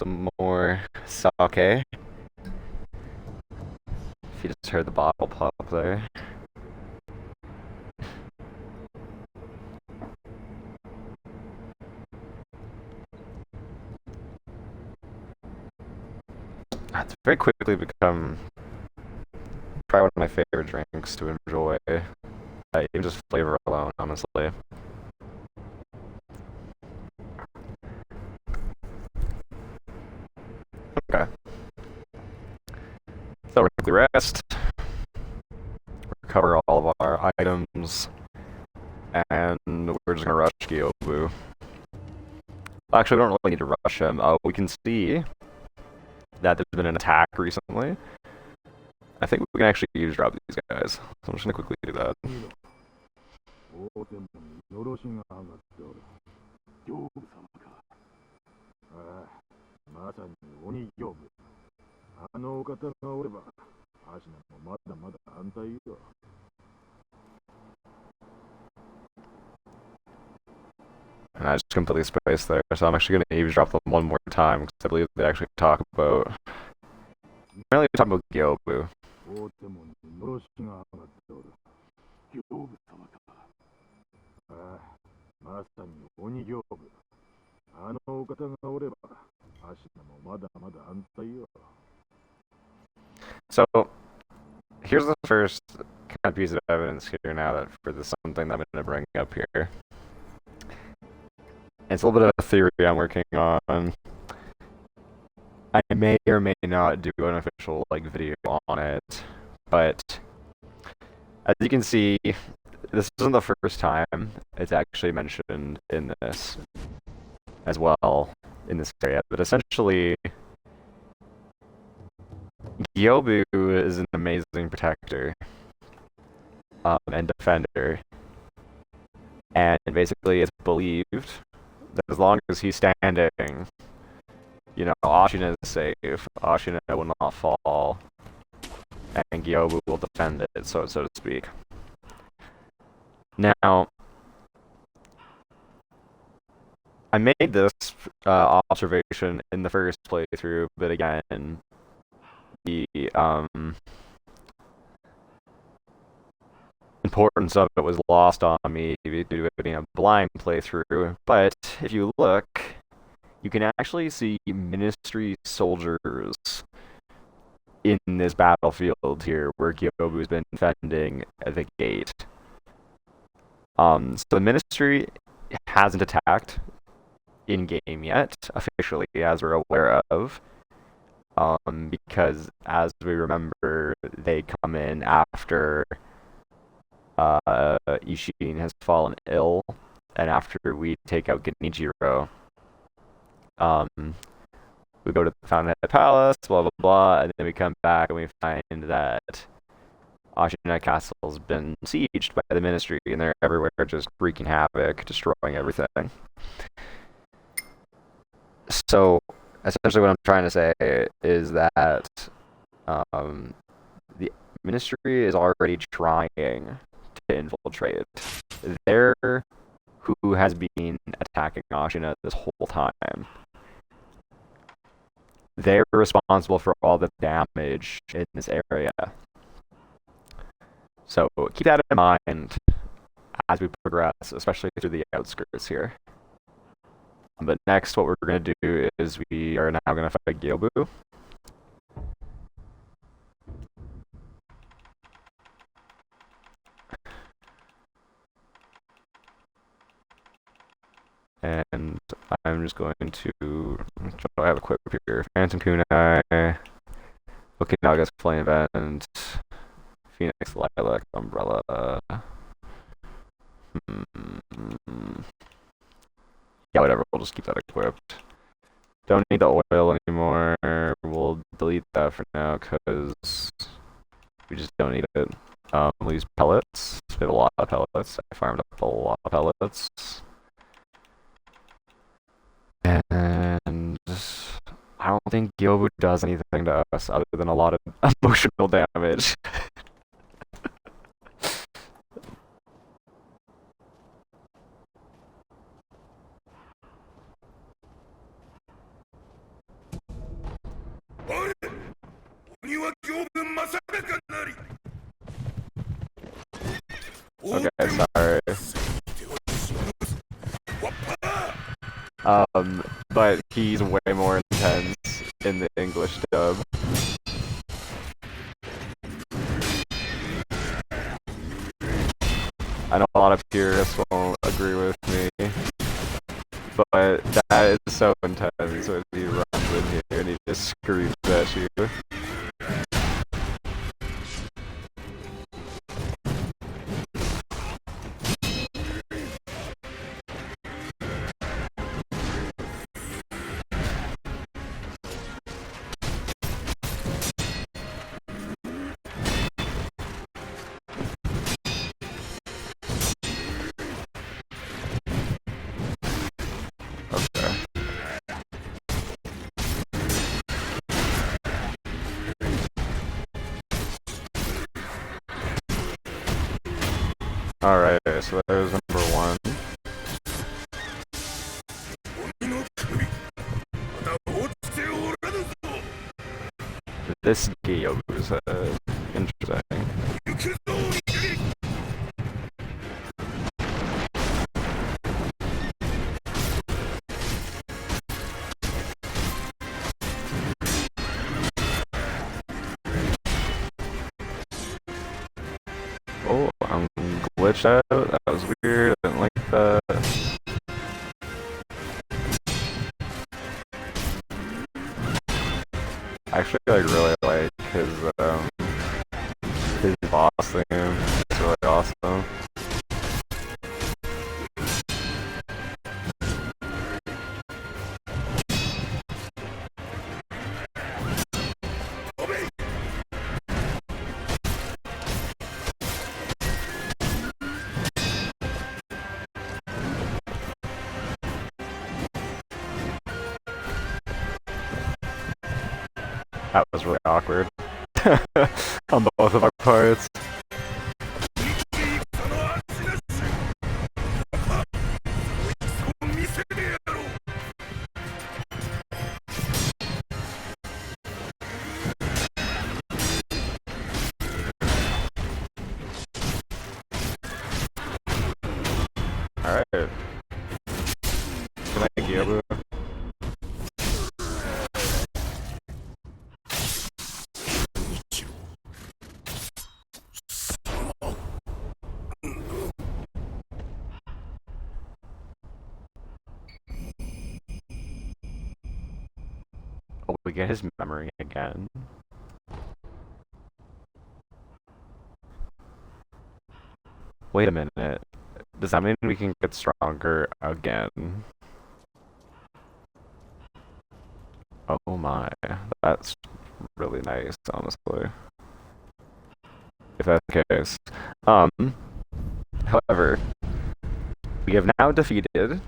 A: some more sake. If you just heard the bottle pop there. It's very quickly become probably one of my favorite drinks to enjoy. Even just flavor alone, honestly. quickly rest, recover all of our items, and we're just gonna rush Gyobu. Actually, we don't really need to rush him. We can see that there's been an attack recently. I think we can actually eavesdrop these guys, so I'm just gonna quickly do that.
F: 大手門にのろしが上がっておる。刑部様か。ああ、まさに鬼刑部。あのお方がおれば、アシナもまだまだ安泰よ。
A: And I just completely spaced there, so I'm actually gonna eavesdrop them one more time because I believe they actually talk about. Mainly talking about Gyobu.
F: 大手門にのろしが上がっておる。刑部様か。ああ、まさに鬼刑部。あのお方がおれば、アシナもまだまだ安泰よ。
A: So, here's the first kind of piece of evidence here now that for this something that I'm going to bring up here. It's a little bit of a theory I'm working on. I may or may not do an official video on it, but as you can see, this isn't the first time it's actually mentioned in this as well, in this area, but essentially Gyobu is an amazing protector and defender, and basically it's believed that as long as he's standing, you know, Ashina is safe, Ashina will not fall, and Gyobu will defend it, so to speak. Now, I made this observation in the first playthrough, but again, the importance of it was lost on me due to it being a blind playthrough. But if you look, you can actually see Ministry soldiers in this battlefield here where Gyobu's been defending the gate. So the Ministry hasn't attacked in-game yet, officially, as we're aware of. Because, as we remember, they come in after Ishin has fallen ill, and after we take out Genichiro. We go to the Fountainhead Palace, blah blah blah, and then we come back and we find that Ashina Castle's been sieged by the Ministry, and they're everywhere just wreaking havoc, destroying everything. So, essentially what I'm trying to say is that the Ministry is already trying to infiltrate. They're who has been attacking Ashina this whole time. They're responsible for all the damage in this area. So keep that in mind as we progress, especially through the outskirts here. But next, what we're going to do is we are now going to fight Gyobu. And I'm just going to I have a quick here. Phantom Kunai, Okinaga's Flame Vent, Phoenix Lilac Umbrella. Yeah, whatever, we'll just keep that equipped. Don't need the oil anymore. We'll delete that for now because we just don't need it. We'll use pellets. We have a lot of pellets. I farmed up a lot of pellets. And I don't think Gyobu does anything to us other than a lot of emotional damage. Okay, sorry. But he's way more intense in the English dub. I know a lot of purists won't agree with me, but that is so intense when he runs in here and he just screams at you. Alright, so there's number one. This Gyo is interesting. Oh, I'm glitched out. That was weird. I didn't like that. Actually, I really like his boss theme. It's really awesome. That was really awkward on both of our parts. Alright. Thank you. Oh, we get his memory again. Wait a minute. Does that mean we can get stronger again? Oh my. That's really nice, honestly. If that's the case. However, we have now defeated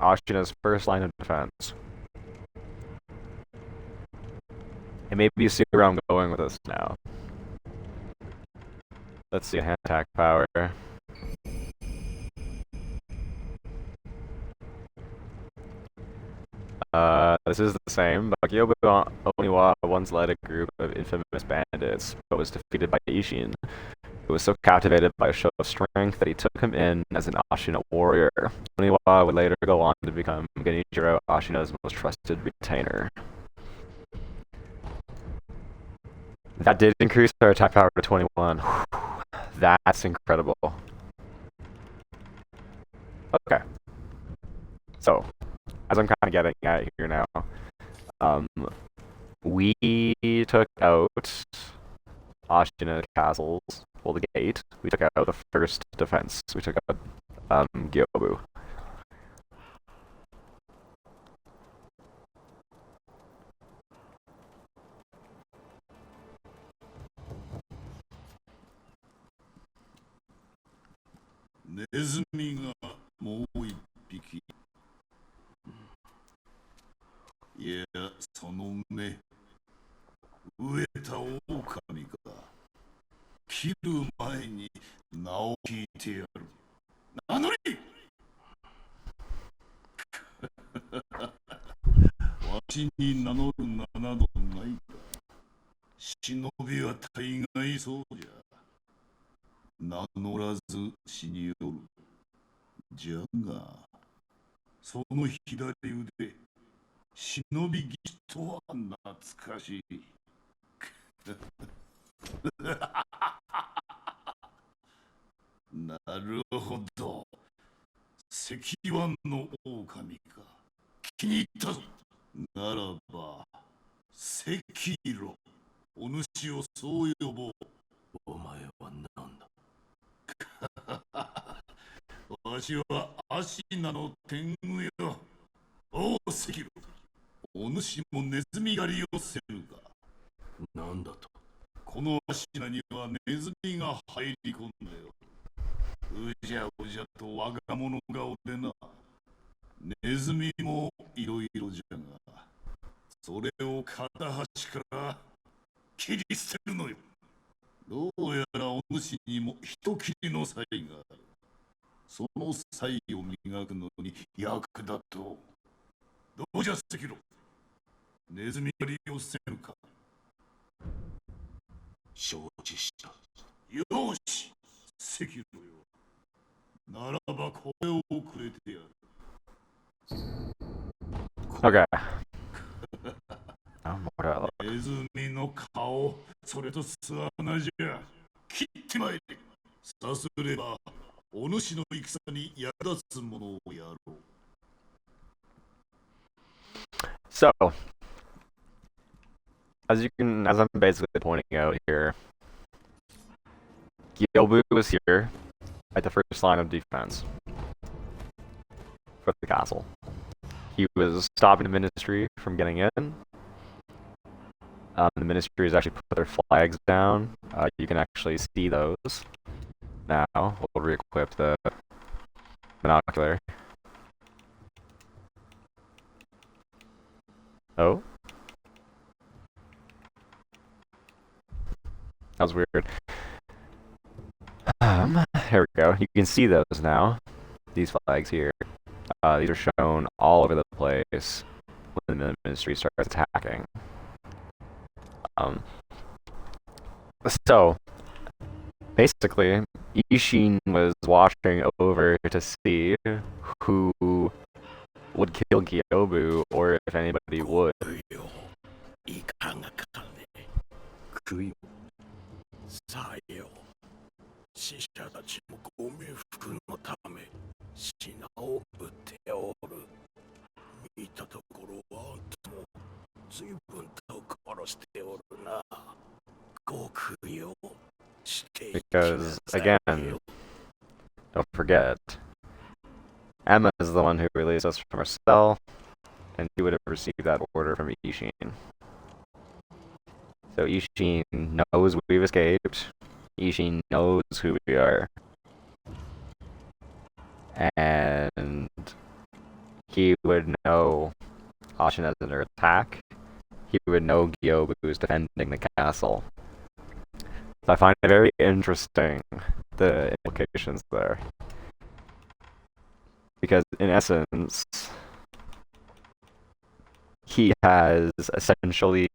A: Ashina's first line of defense. And maybe you see where I'm going with this now. Let's see, hand attack power. This is the same, but Kyobu Oniwa once led a group of infamous bandits, but was defeated by Ishin, who was so captivated by a show of strength that he took him in as an Ashina warrior. Oniwa would later go on to become Genichiro, Ashina's most trusted retainer. That did increase our attack power to 21. That's incredible. Okay. So, as I'm kind of getting at here now, we took out Ashina castles, well, the gate. We took out the first defense. We took out Gyobu.
B: pt1 の狼か。気に入ったぞ。ならば、セキロ。お主をそう呼ぼう。お前は何だ。わしはアシナの天狗よ。おう、セキロ。お主もネズミ狩りをせるか。なんだと。このアシナにはネズミが入り込んだよ。うじゃうじゃと我が物顔でな。ネズミもいろいろじゃが、それを片端から切り捨てるのよ。どうやらお主にも人斬りの才がある。その才を磨くのに役立とう。どうじゃ赤炉、ネズミを利用せぬか。
G: 承知した。
B: よし、赤炉よ。ならばこれをくれてやる。
A: Okay. What do I look?
B: ネズミの顔、それと巣穴じゃ。切ってまいれ。さすれば、お主の戦に役立つものをやろう。
A: So, as I'm basically pointing out here, Gyobu was here at the first line of defense for the castle. He was stopping the ministry from getting in. The ministry has actually put their flags down. You can actually see those. Now, we'll re-equip the binocular. Oh? That was weird. Here we go. You can see those now. These flags here. These are shown all over the place when the ministry starts attacking. So, basically, Ishin was watching over to see who would kill Gyobu, or if anybody would.
G: いかがかね。悔いさよ。死者たちのご冥福のため品を売っておる。見たところはあんたも随分と殺しておるな。ご供養していきな
A: Because,
G: さい
A: again,
G: よ。
A: don't forget, Emma is the one who released us from our cell, and she would have received that order from Ishin. So Ishin knows we've escaped. Ishin knows who we are. And he would know Ashina's under attack. He would know Gyobu is defending the castle. So I find it very interesting, the implications there. Because in essence, he has essentially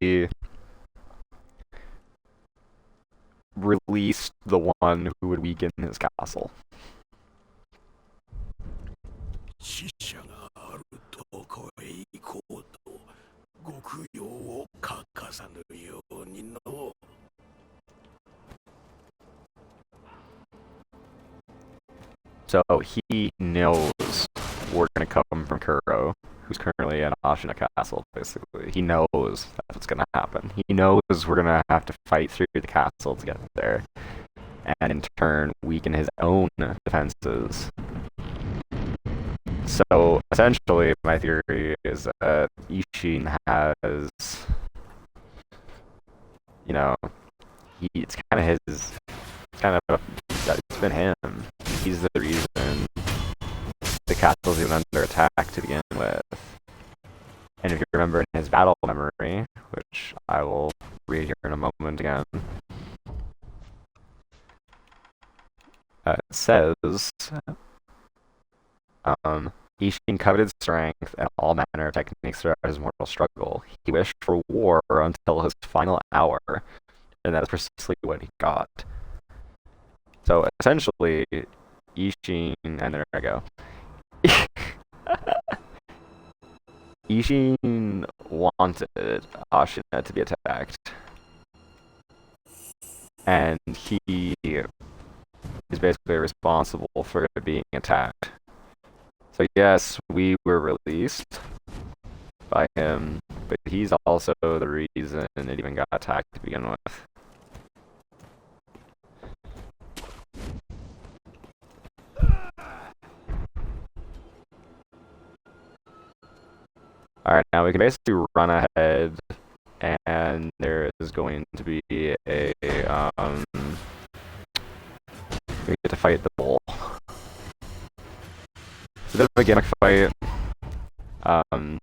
A: released the one who would weaken his castle.
G: 死者があるとこへ行こうとご供養を欠かさぬようにの。
A: So he knows we're gonna come from Kuro, who's currently in Ashina Castle, basically. He knows that's what's gonna happen. He knows we're gonna have to fight through the castle to get there, and in turn weaken his own defenses. So essentially, my theory is that Ishin has, you know, it's kind of his, it's been him. He's the reason the castle's even under attack to begin with. And if you remember in his battle memory, which I will read here in a moment again, it says, Ishin coveted strength and all manner of techniques throughout his mortal struggle. He wished for war until his final hour, and that's precisely what he got. So essentially, Ishin, and there I go. Ishin wanted Ashina to be attacked, and he is basically responsible for it being attacked. So yes, we were released by him, but he's also the reason it even got attacked to begin with. Alright, now we can basically run ahead, and there is going to be a, we get to fight the bull. It's a bit of a gimmick fight.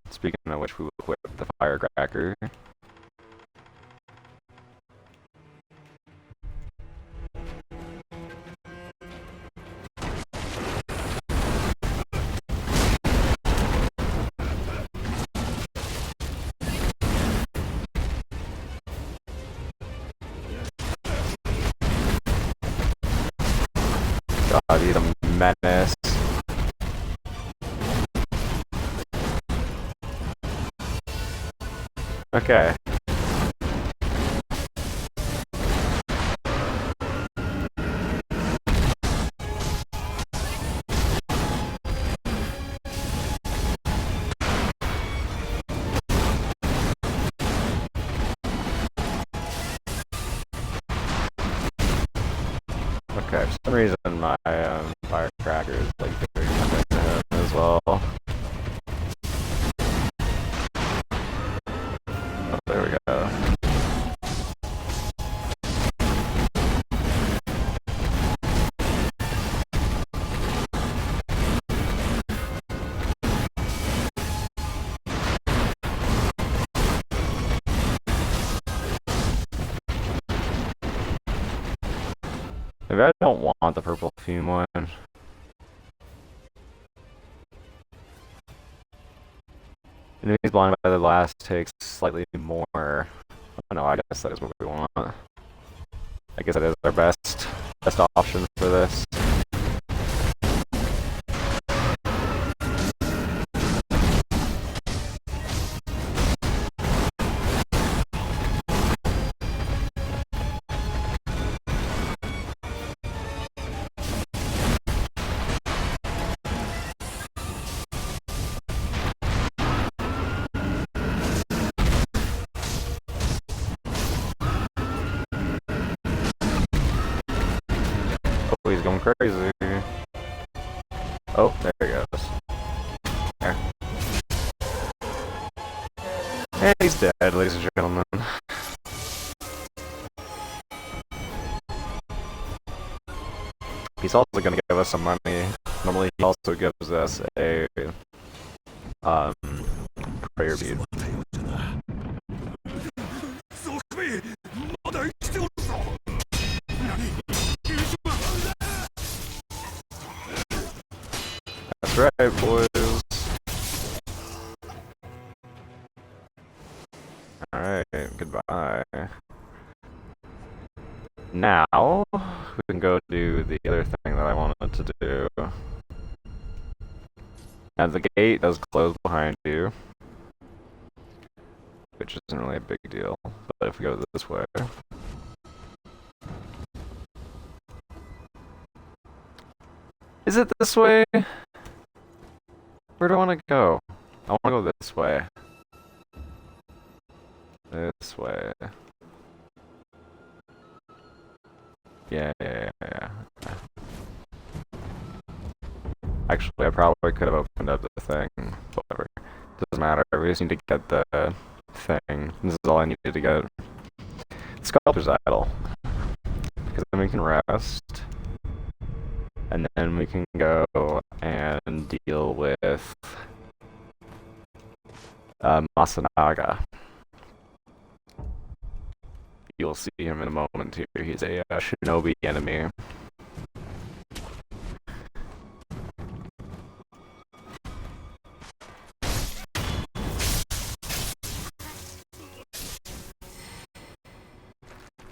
A: Speaking of which, we will equip the firecracker. God, he's a menace. Okay. Okay, for some reason my firecracker is like doing something to him as well. Oh, there we go. Maybe I don't want the purple fume one. Enemies blinded by the blast takes slightly more. Oh no, I guess that is what we want. I guess that is our best option for this. Oh, he's going crazy. Oh, there he goes. There. And he's dead, ladies and gentlemen. He's also going to give us some money. Normally he also gives us a prayer bead. That's right, boys. Alright, goodbye. Now, we can go do the other thing that I wanted to do. Now, the gate does close behind you, which isn't really a big deal, but if we go this way... Is it this way? Where do I want to go? I want to go this way. This way. Yeah. Actually, I probably could have opened up the thing. Whatever. Doesn't matter. We just need to get the thing. This is all I needed to get. Sculptor's Idol. Because then we can rest. And then we can go and deal with Masanaga. You'll see him in a moment here. He's a shinobi enemy.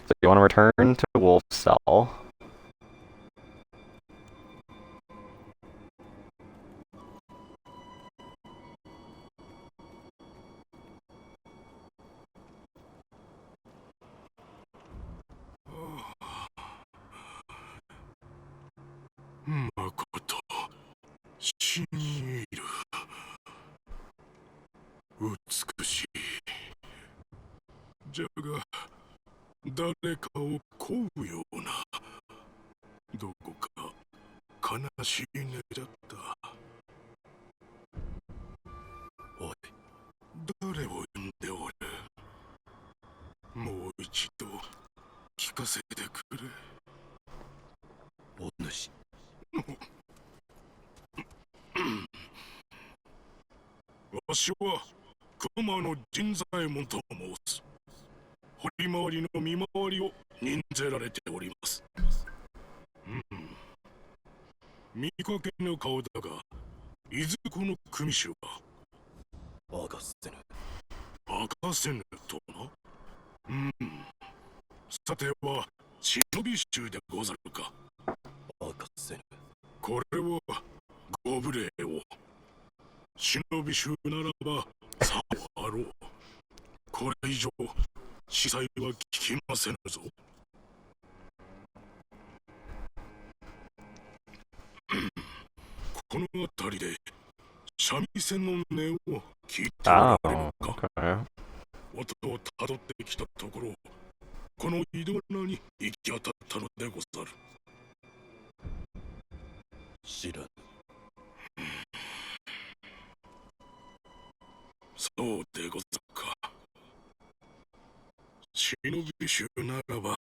A: So you want to return to Wolf's cell.
G: Makoto, 死にいる。美しい。じゃが、誰かを乞うような。どこか悲しいねだった。おい、誰を呼んでおる。もう一度聞かせてくれ。お主。わしは熊野陣左衛門と申す。堀回りの見回りを任ぜられております。見かけぬ顔だが、いずこの組首は明かせぬ。明かせぬとな。さては忍び衆でござるか。明か
H: せぬ。
G: これはご無礼を。忍び衆ならばさあろう。これ以上司祭は聞きませぬぞ。この辺りで三味線の音を聞いておられるのか。
A: Okay.
G: 音をたどってきたところ、この井戸穴に行き当たったのでござる。
H: 知らぬ。
G: そうでござるか。忍び衆ならば、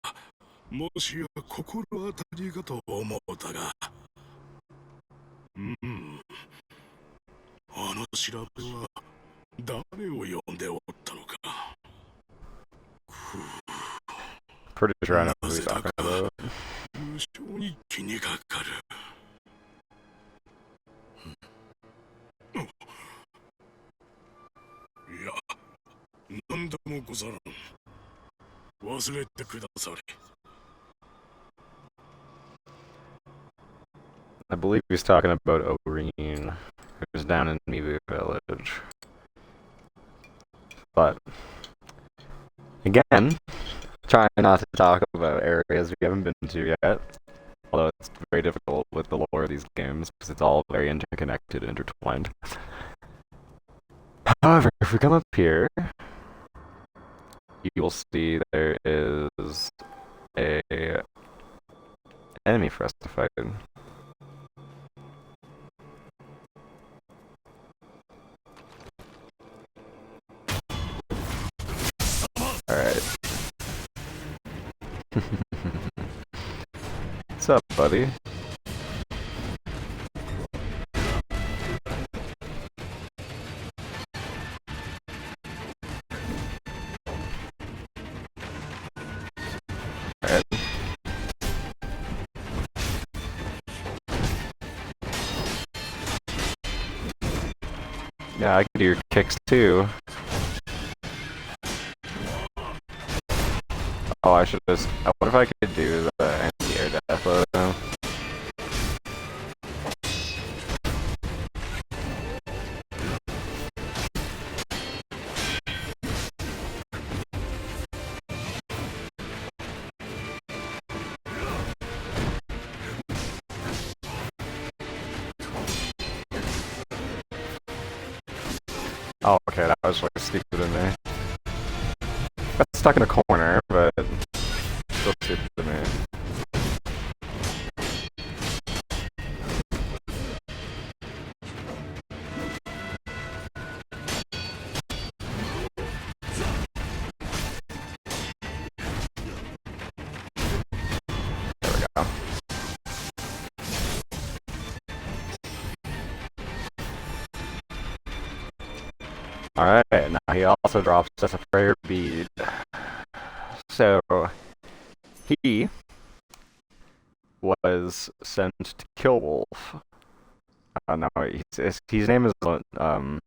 G: もしや心当たりかと思うたが。あの調べは誰を呼んでおったのか。
A: Pretty sure I know who
G: な
A: he's
G: ぜだ
A: talking
G: か
A: about.
G: 無性に気にかかる。いや、何でもござらん。忘れてくだされ。
A: I believe he's talking about Oreen, who's down in Mibu Village. But, again, trying not to talk about areas we haven't been to yet. Although it's very difficult with the lore of these games, because it's all very interconnected, intertwined. However, if we come up here, you will see there is a enemy for us to fight. Alright. What's up, buddy? Alright. Yeah, I can do your kicks too. Oh, I should just. What if I could do the anti-air death though? Oh, okay, that was like stupid in there. Got stuck in a corner, but still stupid to me. There we go. Alright, now he also drops us a prayer bead. So, he was sent to kill Wolf. No, his name is Lone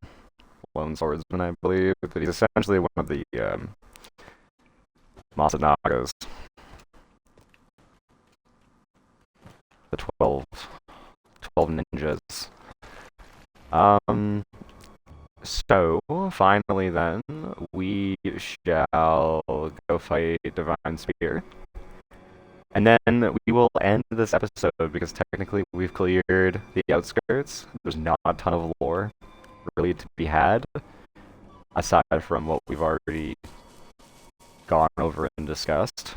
A: Swordsman, I believe, but he's essentially one of the Masanagas. The 12 ninjas. So, finally then, we shall go fight Divine Spear. And then we will end this episode, because technically we've cleared the Outskirts. There's not a ton of lore really to be had, aside from what we've already gone over and discussed.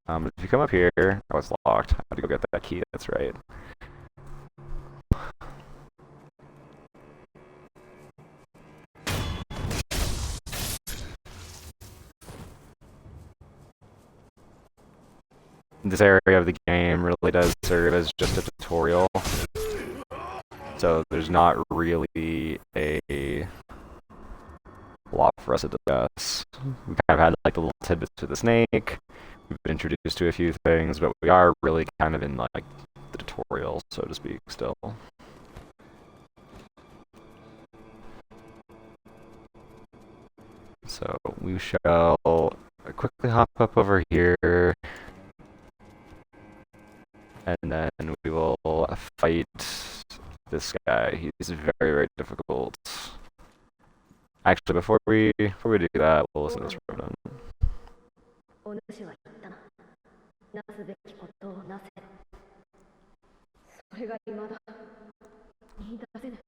A: If you come up here, oh, it's locked. I have to go get that key, that's right. This area of the game really does serve as just a tutorial, so there's not really a lot for us to discuss. We kind of had like the little tidbits to the snake, we've been introduced to a few things, but we are really kind of in like the tutorial, so to speak, still. So we shall quickly hop up over here. he's very, very difficult. Actually, before we do that, we'll listen to this from him.
C: お主は言ったな。なすべきことをなせ。それが未だ見出せぬ。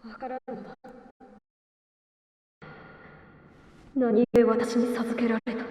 C: わからぬのだ。何故私に授けられた。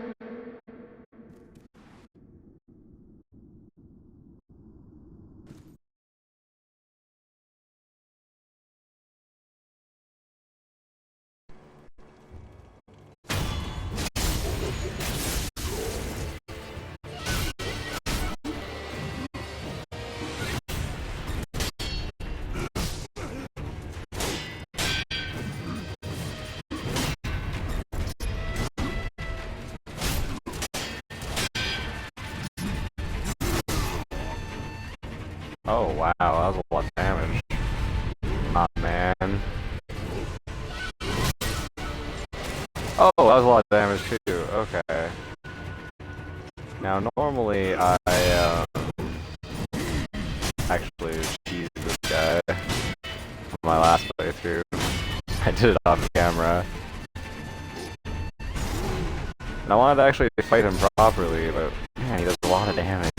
A: Oh wow, that was a lot of damage. Oh man. Oh, that was a lot of damage too. Okay. Now normally I actually cheesed this guy on my last playthrough. I did it off camera. And I wanted to actually fight him properly, but man, he does a lot of damage.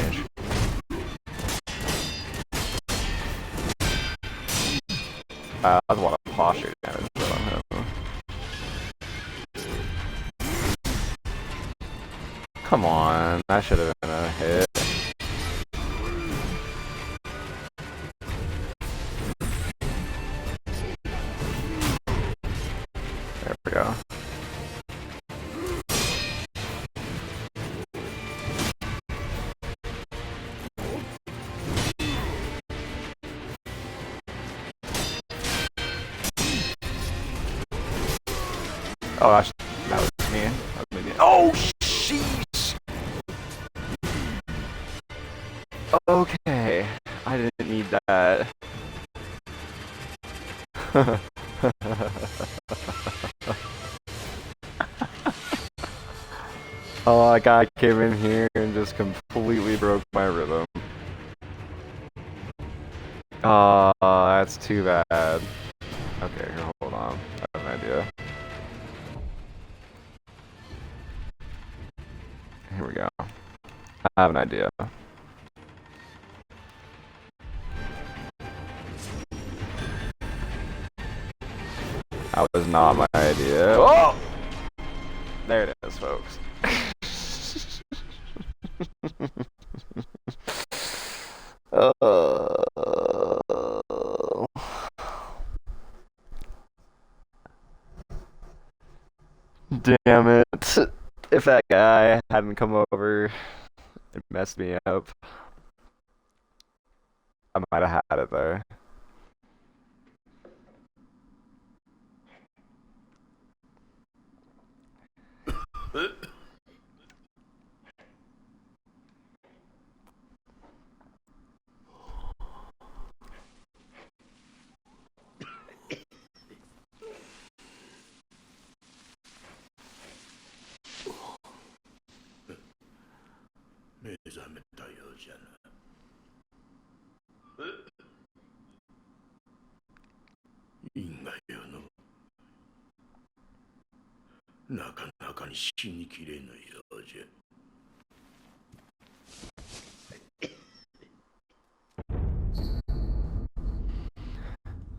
A: That's a lot of posture damage on him. Come on, that should have been a hit. There we go. Oh gosh, that was me. Oh, sheesh! Okay, I didn't need that. Oh, that guy came in here and just completely broke my rhythm. Oh, that's too bad. Okay, here, hold on. I have an idea. Here we go. I have an idea. That was not my idea. Oh! There it is, folks. Damn it. If that guy hadn't come over and messed me up, I might have had it there.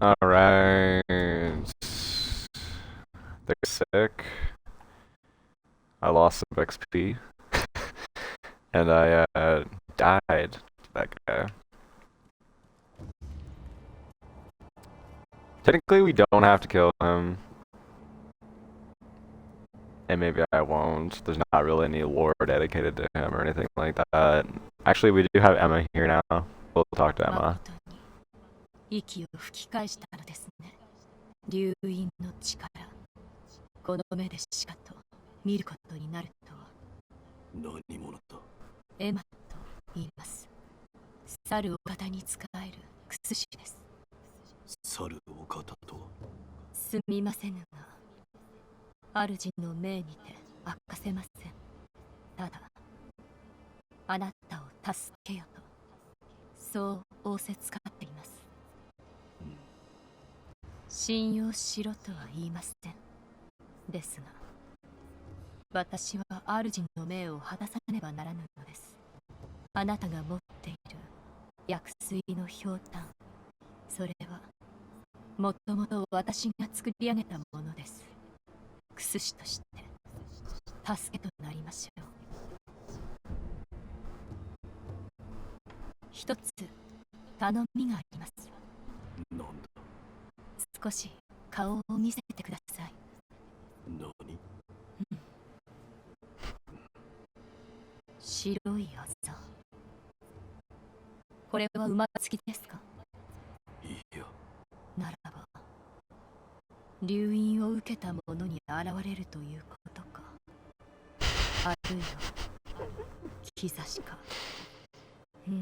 A: Alright. They're sick. I lost some XP. And I died to that guy. Technically, we don't have to kill him. And maybe I won't. There's not really any lore dedicated to him or anything like that. Actually, we do have Emma here now. We'll talk to Emma.
J: 息を吹き返したのですね。流因の力。この目でしかと見ることになるとは。
E: 何者だ？
J: エマと言います。猿お方に使える薬師です。
E: 猿お方とは？
J: すみませぬが、主の命にて明かせません。ただ、あなたを助けよと、そう仰せつかっています。信用しろとは言いません。ですが、私は主の命を果たさねばならぬのです。あなたが持っている薬水のひょうたん、それはもともと私が作り上げたものです。薬師として助けとなりましょう。一つ頼みがあります。
E: なんだ。
J: 少し顔を見せてください。
E: 何？
J: 白いあざ。これは馬付きですか？
E: いや。
J: ならば留飲を受けた者に現れるということか。あるいは兆しか。
E: も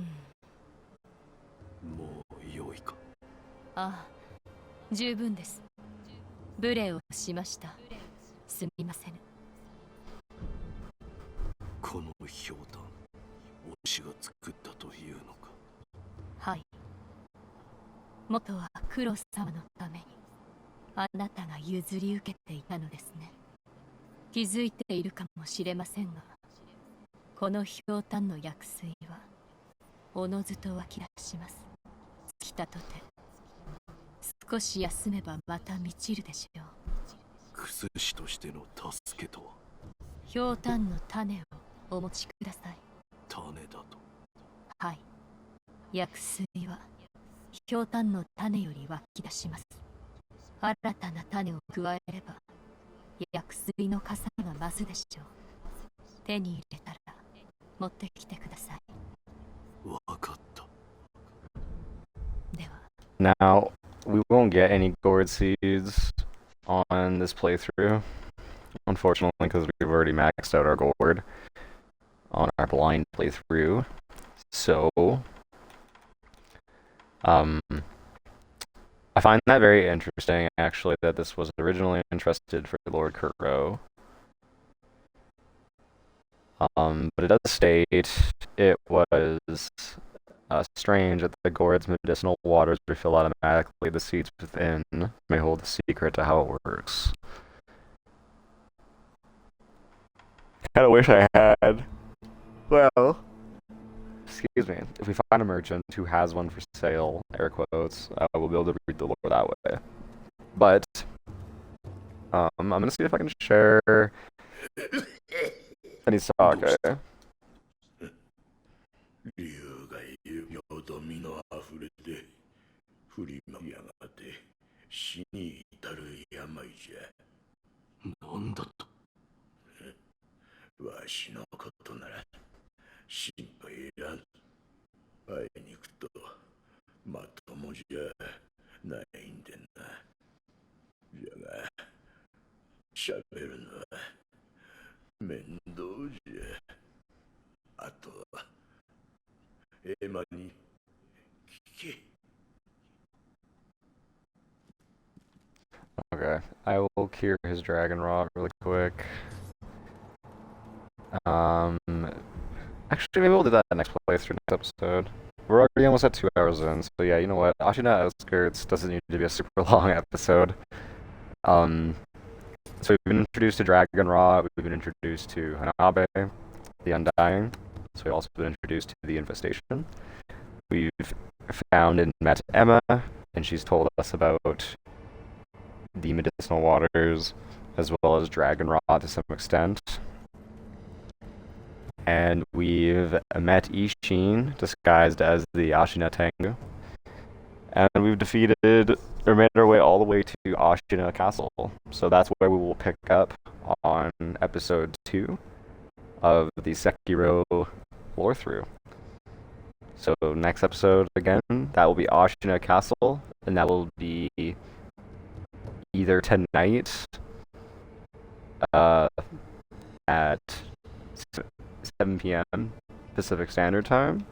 E: う良いか。
J: ああ、十分です。無礼をしました。すみません。
E: このひょうたん、わしが作ったというのか。
J: はい。元はクロス様のためにあなたが譲り受けていたのですね。気づいているかもしれませんが、このひょうたんの薬水はおのずと湧き出します。尽きたとて少し休めばまた満ちるでしょう。
E: 薬師としての助けとは？
J: ひょうたんの種をお持ちください。
E: 種だと？
J: はい。薬水はひょうたんの種より湧き出します。新たな種を加えれば薬水の傘が増すでしょう。手に入れたら持ってきてください。
E: わかった。
J: では。
A: Now, we won't get any gourd seeds on this playthrough, unfortunately, because we've already maxed out our gourd on our blind playthrough. So, I find that very interesting, actually, that this was originally entrusted for Lord Kuro. But it does state it was strange that the gourd's medicinal waters refill automatically. The seeds within may hold the secret to how it works. Kinda wish I had. Well, excuse me. If we find a merchant who has one for sale, air quotes, we'll be able to read the lore that way. But, I'm gonna see if I can share any sake.
B: 竜がよどみのあふれて振りまきやがって死に至る病じゃ。
E: なんだと？
B: わしのことなら心配いらん。会いに行くとまともじゃないんでな。じゃが喋るのは面倒じゃ。あとはエマに聞け。
A: Okay, I will cure his dragon rot really quick. Actually, maybe we'll do that next playthrough, next episode. We're already almost at 2 hours in, so yeah, you know what? Ashina Outskirts doesn't need to be a super long episode. So we've been introduced to Dragon Rot, we've been introduced to Hanabe, the Undying, so we've also been introduced to the Infestation. We've found and met Emma, and she's told us about the medicinal waters, as well as Dragon Rot to some extent. And we've met Ishin, disguised as the Ashina Tengu. And we've defeated, or made our way all the way to Ashina Castle. So that's where we will pick up on episode 2 of the Sekiro Lorethrough. So next episode, again, that will be Ashina Castle, and that will be either tonight at 7 p.m. Pacific Standard Time,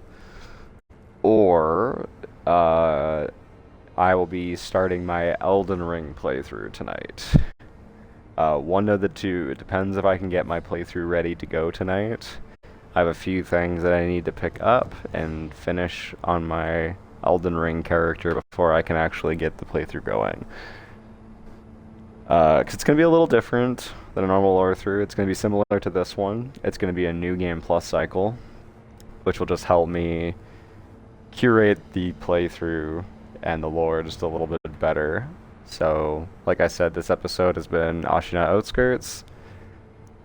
A: or I will be starting my Elden Ring playthrough tonight. One of the two. It depends if I can get my playthrough ready to go tonight. I have a few things that I need to pick up and finish on my Elden Ring character before I can actually get the playthrough going. Because it's going to be a little different than a normal Lorethrough. It's going to be similar to this one. It's going to be a new game plus cycle, which will just help me curate the playthrough and the lore just a little bit better. So, like I said, this episode has been Ashina Outskirts.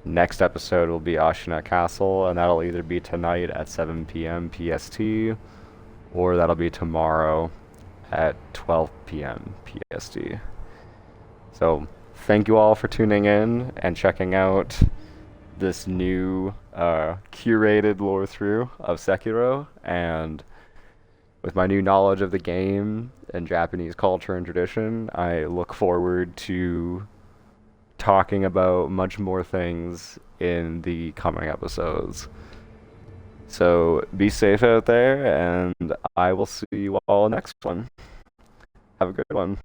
A: Next episode will be Ashina Castle, and that'll either be tonight at 7 p.m. PST, or that'll be tomorrow at 12 p.m. PST. So, thank you all for tuning in and checking out this new curated lore through of Sekiro, and with my new knowledge of the game and Japanese culture and tradition, I look forward to talking about much more things in the coming episodes. So be safe out there, and I will see you all next one. Have a good one.